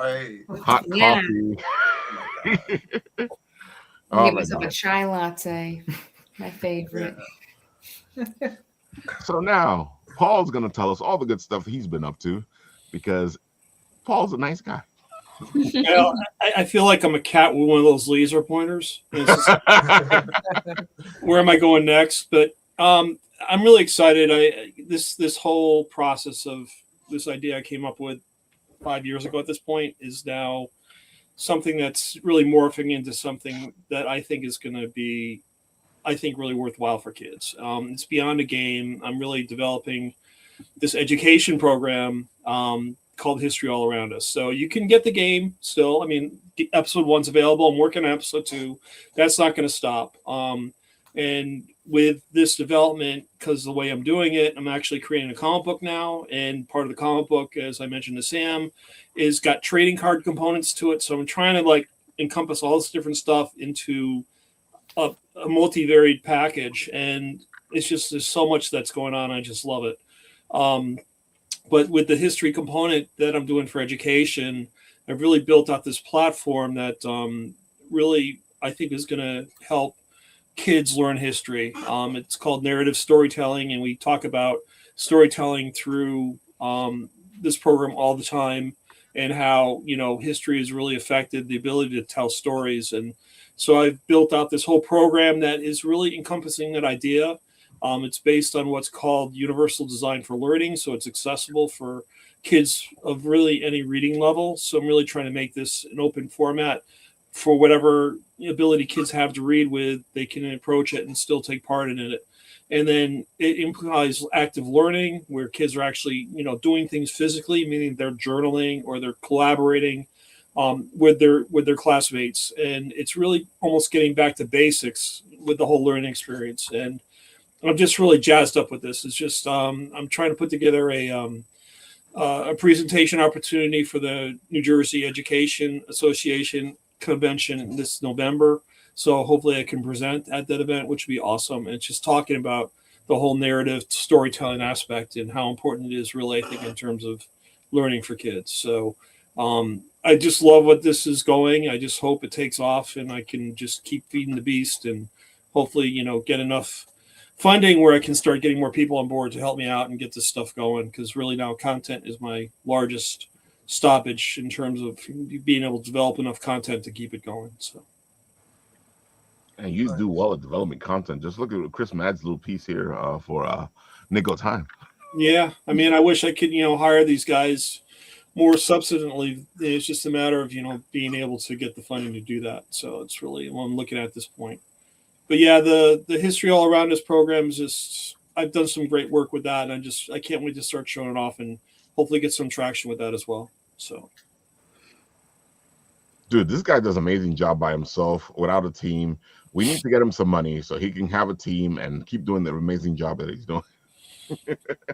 hot coffee. Oh, give myself a chai latte. My favorite. So now Paul's going to tell us all the good stuff he's been up to, because Paul's a nice guy. I feel like I'm a cat with one of those laser pointers. And it's just, where am I going next? But I'm really excited. This whole process of this idea I came up with 5 years ago at this point is now something that's really morphing into something that I think is going to be, really worthwhile for kids. It's beyond a game. I'm really developing this education program called History All Around Us. So you can get the game still. I mean, episode 1's available. I'm working on episode 2. That's not going to stop. And with this development, because the way I'm doing it, I'm actually creating a comic book now. And part of the comic book, as I mentioned to Sam, is got trading card components to it. So I'm trying to like encompass all this different stuff into a multivariate package. And it's just, there's so much that's going on. I just love it. But with the history component that I'm doing for education, I've really built out this platform that really I think is going to help kids learn history. It's called narrative storytelling, and we talk about storytelling through this program all the time, and how history has really affected the ability to tell stories. And so I've built out this whole program that is really encompassing that idea. It's based on what's called universal design for learning, so it's accessible for kids of really any reading level. So I'm really trying to make this an open format for whatever ability kids have to read with. They can approach it and still take part in it. And then it implies active learning, where kids are actually doing things physically, meaning they're journaling or they're collaborating with their classmates. And it's really almost getting back to basics with the whole learning experience. And I'm just really jazzed up with this. It's just I'm trying to put together a presentation opportunity for the New Jersey Education Association convention this November. So hopefully I can present at that event, which would be awesome. And it's just talking about the whole narrative storytelling aspect and how important it is, really, I think, in terms of learning for kids. So I just love what this is going. I just hope it takes off and I can just keep feeding the beast and hopefully, get enough funding where I can start getting more people on board to help me out and get this stuff going. Because really now content is my largest stoppage in terms of being able to develop enough content to keep it going. So. And you do well at developing content. Just look at Chris Madd's little piece here for Nickel Time. Yeah, I mean, I wish I could, hire these guys more substantively. It's just a matter of, being able to get the funding to do that. So it's really what I'm looking at this point. But yeah, the History All Around Us program is just, I've done some great work with that, and I can't wait to start showing it off and hopefully get some traction with that as well. So, dude, this guy does an amazing job by himself without a team. We need to get him some money so he can have a team and keep doing the amazing job that he's doing.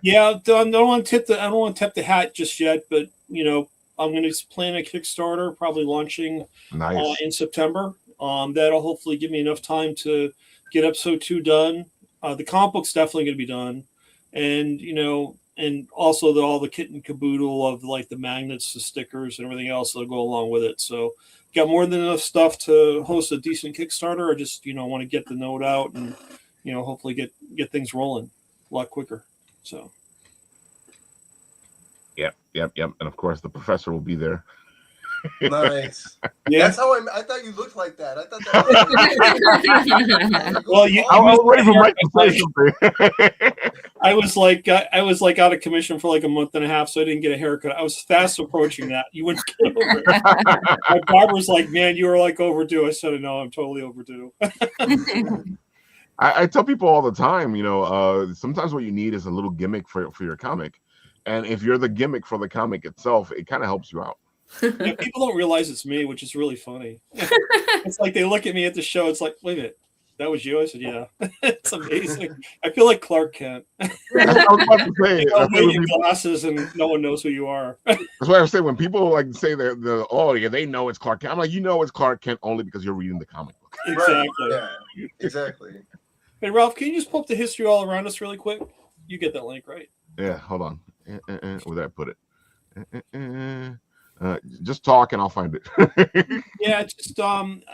Yeah, I don't want to tip the hat just yet, but I'm going to plan a Kickstarter, probably launching in September. That'll hopefully give me enough time to get episode 2 done. The comic book's definitely going to be done, and and also all the kit and caboodle of like the magnets, the stickers, and everything else that'll go along with it. So, got more than enough stuff to host a decent Kickstarter. I just want to get the note out and hopefully get things rolling a lot quicker. So. Yep. And of course, the professor will be there. Nice. Yeah. That's how I thought you looked like that. I thought that was well, I was waiting for Mike to say something. I was like out of commission for like a month and a half, so I didn't get a haircut. I was fast approaching that. You wouldn't get over it. My barber's like, man, you were like overdue. I said, no, I'm totally overdue. I tell people all the time, sometimes what you need is a little gimmick for your comic. And if you're the gimmick for the comic itself, it kind of helps you out. Yeah, people don't realize it's me, which is really funny. It's like they look at me at the show. It's like, wait a minute, that was you? I said, yeah. It's amazing. I feel like Clark Kent. I was about to say, your glasses and no one knows who you are. That's why I say when people like say they know it's Clark Kent. I'm like, it's Clark Kent only because you're reading the comic book. Exactly. Right. Yeah, exactly. Hey, Ralph, can you just pull up the History All Around Us really quick? You get that link, right? Yeah, hold on. Where did I put it? Just talk and I'll find it. Yeah,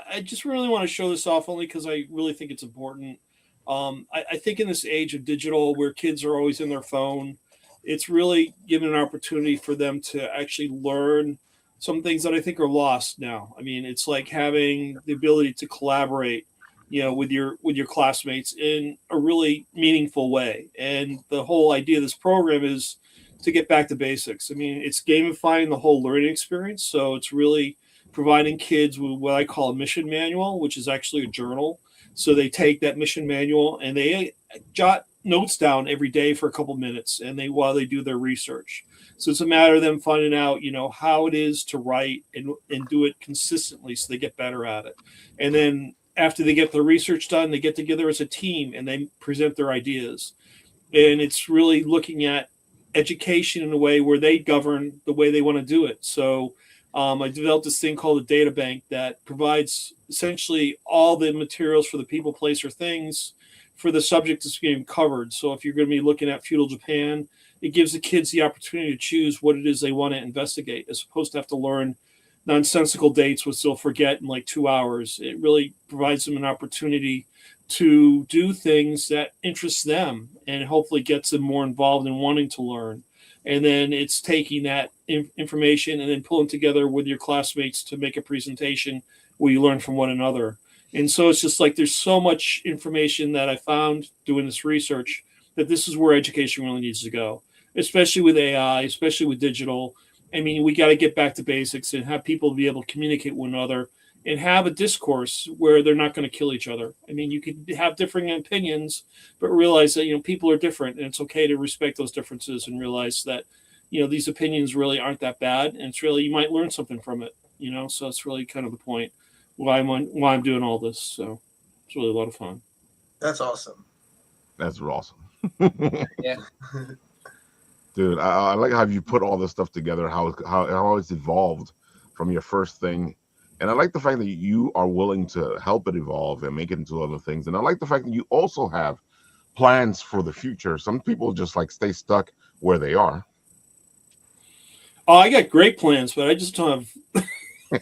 I just really want to show this off only because I really think it's important. I think in this age of digital where kids are always in their phone it's really given an opportunity for them to actually learn some things that I think are lost now. I mean, it's like having the ability to collaborate, with your classmates in a really meaningful way. And the whole idea of this program is to get back to basics. I mean, it's gamifying the whole learning experience. So it's really providing kids with what I call a mission manual, which is actually a journal. So they take that mission manual and they jot notes down every day for a couple minutes, and while they do their research. So it's a matter of them finding out, how it is to write and do it consistently, so they get better at it. And then after they get the research done, they get together as a team and they present their ideas. And it's really looking at education in a way where they govern the way they want to do it. So I developed this thing called a data bank that provides essentially all the materials for the people, place, or things for the subject that's being covered. So if you're going to be looking at feudal Japan, it gives the kids the opportunity to choose what it is they want to investigate, as opposed to have to learn nonsensical dates, which they'll forget in like 2 hours. It really provides them an opportunity to do things that interest them and hopefully gets them more involved in wanting to learn. And then it's taking that information and then pulling together with your classmates to make a presentation where you learn from one another. And so it's just like there's so much information that I found doing this research that this is where education really needs to go, especially with AI, especially with digital. I mean, we got to get back to basics and have people be able to communicate with one another and have a discourse where they're not going to kill each other. I mean, you could have differing opinions, but realize that, people are different, and it's okay to respect those differences and realize that, these opinions really aren't that bad. And it's really, you might learn something from it, so it's really kind of the point why I'm doing all this. So it's really a lot of fun. That's awesome. That's awesome. Yeah. Dude, I like how you put all this stuff together, how it's evolved from your first thing. And I like the fact that you are willing to help it evolve and make it into other things. And I like the fact that you also have plans for the future. Some people just like stay stuck where they are. Oh, I got great plans, but I just don't have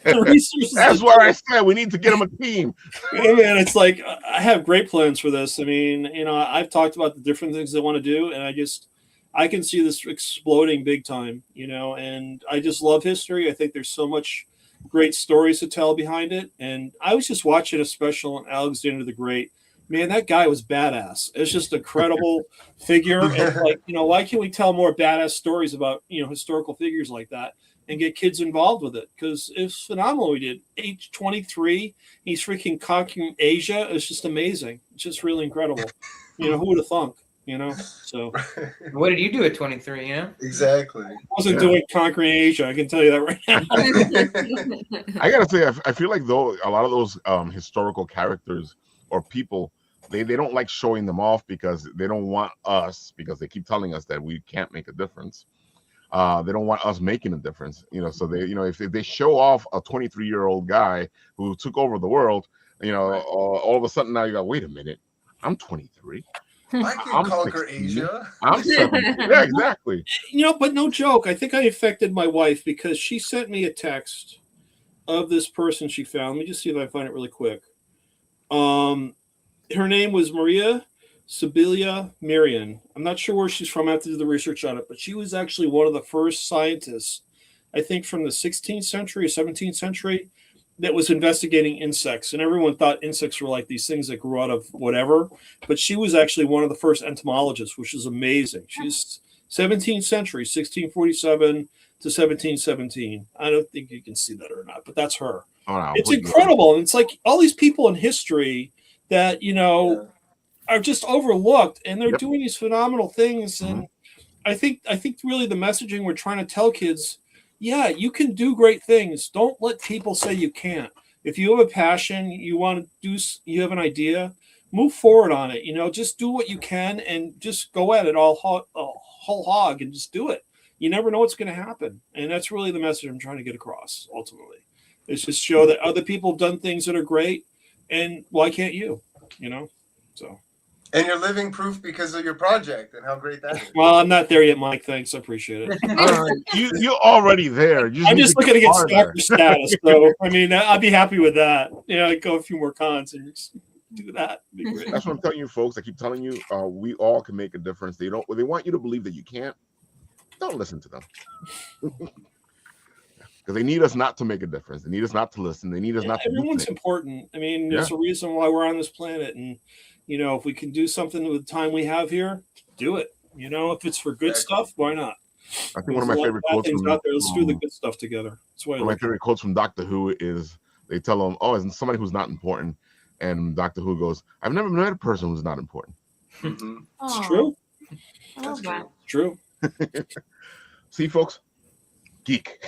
the resources. That's what I said. We need to get them a team. Yeah, man, it's like I have great plans for this. I mean, I've talked about the different things I want to do, and I can see this exploding big time, and I just love history. I think there's so much great stories to tell behind it. And I was just watching a special on Alexander the Great. Man, that guy was badass. It's just a credible figure. And like, why can't we tell more badass stories about, historical figures like that and get kids involved with it? Because it's phenomenal. We did age 23. He's freaking conquering Asia. It's just amazing. It's just really incredible. Who would have thunk? So What did you do at 23? Exactly. I wasn't doing conquering Asia. I can tell you that right now. I gotta say, I feel like though a lot of those historical characters or people, they don't like showing them off because they don't want us, because they keep telling us that we can't make a difference. They don't want us making a difference, so they, if they show off a 23-year-old guy who took over the world, all of a sudden now you go, wait a minute, I'm 23. I can I'm conquer 16. Asia. I'm 17. Yeah, exactly. But no joke. I think I affected my wife because she sent me a text of this person she found. Let me just see if I find it really quick. Her name was Maria Sibylla Marian. I'm not sure where she's from. I have to do the research on it, but she was actually one of the first scientists, I think from the 16th century or 17th century, that was investigating insects. And everyone thought insects were like these things that grew out of whatever. But she was actually one of the first entomologists, which is amazing. She's 17th century, 1647 to 1717. I don't think you can see that or not, but that's her. Oh, no, it's incredible. And it's like all these people in history that, are just overlooked, and they're doing these phenomenal things. And I think really the messaging we're trying to tell kids, yeah, you can do great things. Don't let people say you can't. If you have a passion, you want to do, you have an idea, move forward on it. Just do what you can and just go at it all whole hog and just do it. You never know what's going to happen. And that's really the message I'm trying to get across ultimately. It's just show that other people have done things that are great, and why can't you? So. And you're living proof because of your project and how great that is. Well, I'm not there yet, Mike. Thanks. I appreciate it. You're already there. I'm just looking to get stalker status. So, I mean, I'd be happy with that. Go a few more cons and just do that. Be great. That's what I'm telling you, folks. I keep telling you, we all can make a difference. They want you to believe that you can't, don't listen to them. Because they need us not to make a difference. They need us not to listen. They need us not to do Everyone's things. important. I mean, there's a reason why we're on this planet, and if we can do something with the time we have here, do it. If it's for good stuff, why not? I think one of my favorite quotes from out there. Let's do the good stuff together. That's why one of my favorite quotes from Doctor Who is they tell them, "Oh, it's somebody who's not important," and Doctor Who goes, "I've never met a person who's not important." Mm-hmm. It's true. That's True. See, folks, geek.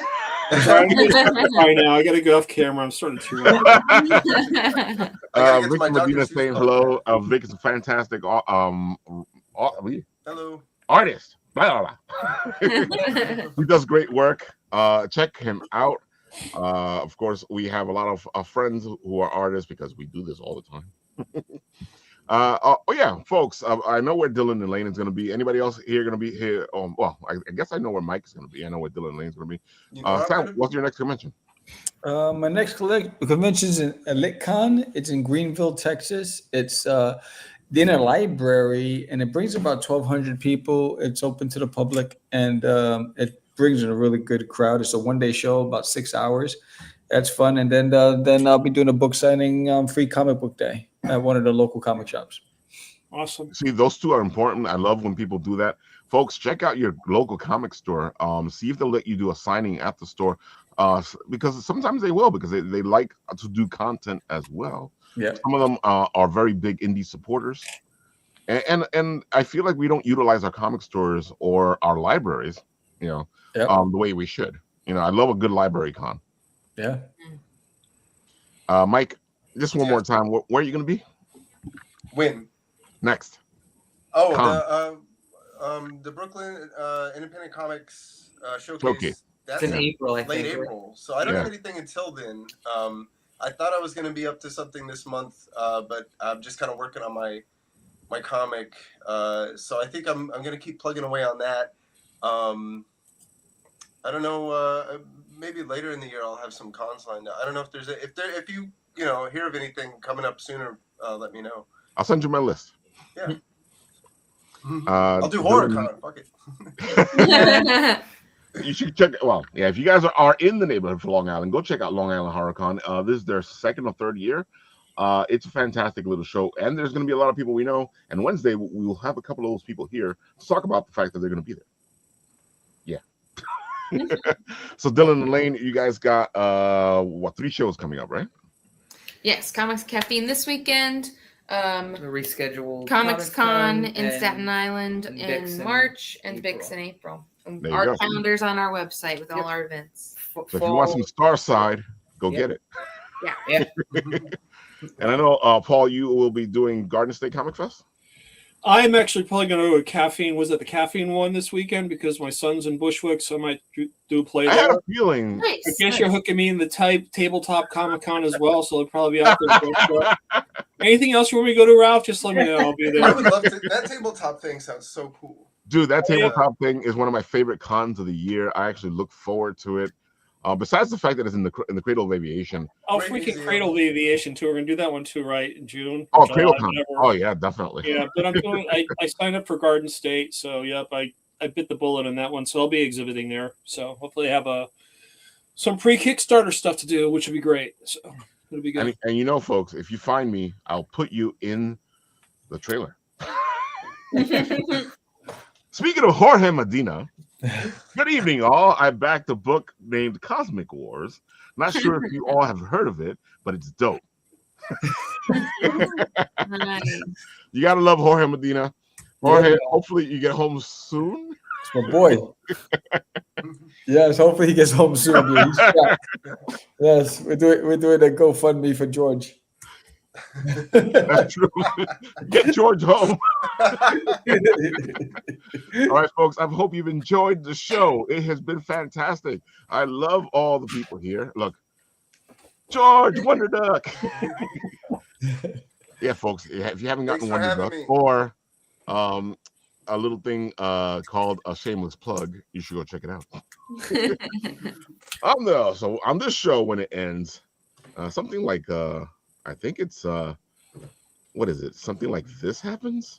Right now, I gotta go off camera. I'm starting to. Vic Medina saying hello. Vic is a fantastic Hello. artist. Blah, blah, blah. He does great work. Check him out. Of course, we have a lot of friends who are artists because we do this all the time. Folks, I know where Dylan and Lane is going to be. Anybody else here going to be here? I guess I know where Mike is going to be. I know where Dylan and Lane is going to be. Sam, what's your next convention? My next convention is in LitCon. It's in Greenville, Texas. It's in a library, and it brings about 1,200 people. It's open to the public, and it brings in a really good crowd. It's a one-day show, about 6 hours. That's fun. And then I'll be doing a book signing free comic book day at one of the local comic shops. Awesome. See, those two are important. I love when people do that. Folks, check out your local comic store. See if they'll let you do a signing at the store. Because sometimes they will, because they like to do content as well. Yeah. Some of them are very big indie supporters. And I feel like we don't utilize our comic stores or our libraries, the way we should. I love a good library con. Yeah. Mike, just one more time. Where are you going to be? When? Next. Oh, the Brooklyn Independent Comics Showcase. That's in April, I late think. April. So I don't have anything until then. I thought I was going to be up to something this month, but I'm just kind of working on my comic. So I think I'm going to keep plugging away on that. I don't know. Maybe later in the year I'll have some cons lined up. I don't know if if you hear of anything coming up sooner, let me know. I'll send you my list. Yeah. I'll do HorrorCon. Fuck it. You should check. Well, yeah. If you guys are in the neighborhood for Long Island, go check out Long Island HorrorCon. This is their second or third year. It's a fantastic little show, and there's going to be a lot of people we know. And Wednesday we will have a couple of those people here to talk about the fact that they're going to be there. Yeah. So Dylan and Lane, you guys got 3 shows coming up, right? Yes, Comics Caffeine this weekend. The rescheduled Comics Con in Staten Island in Bitten March and April. Bix in April. There you Our go. calendar's on our website with all our events. So if you want some Star Side, go get it. Yeah. And I know, Paul, you will be doing Garden State Comic Fest. I'm actually probably going to go to Caffeine. Was it the Caffeine one this weekend? Because my son's in Bushwick, so I might do play there. I had a feeling. Nice. I guess you're hooking me in the tabletop Comic Con as well, so I'll probably be out there. Anything else you want me to go to, Ralph? Just let me know. I'll be there. I would love to. That tabletop thing sounds so cool. Dude, that tabletop thing is one of my favorite cons of the year. I actually look forward to it. Besides the fact that it's in the Cradle of Aviation. Oh, freaking Cradle of Aviation too. We're gonna do that one too, right? In June. Oh, Cradle Con. Oh yeah, definitely. Yeah, but I'm doing. I signed up for Garden State, so yep, I bit the bullet on that one. So I'll be exhibiting there. So hopefully I have some pre-Kickstarter stuff to do, which would be great. So it'll be good. And folks, if you find me, I'll put you in the trailer. Speaking of Jorge Medina, good evening, all. I backed a book named Cosmic Wars. Not sure if you all have heard of it, but it's dope. Nice. You gotta love Jorge Medina. Jorge, hopefully you get home soon. It's my boy. Yes, hopefully he gets home soon. Yeah, he's trapped. Yes, we're doing a GoFundMe for George. That's true. Get George home. All right, folks. I hope you've enjoyed the show. It has been fantastic. I love all the people here. Look, George Wonder Duck. Yeah, folks. If you haven't gotten Wonder Duck or a little thing called a shameless plug, you should go check it out. So on this show, when it ends, something like I think it's what is it? Something like this happens.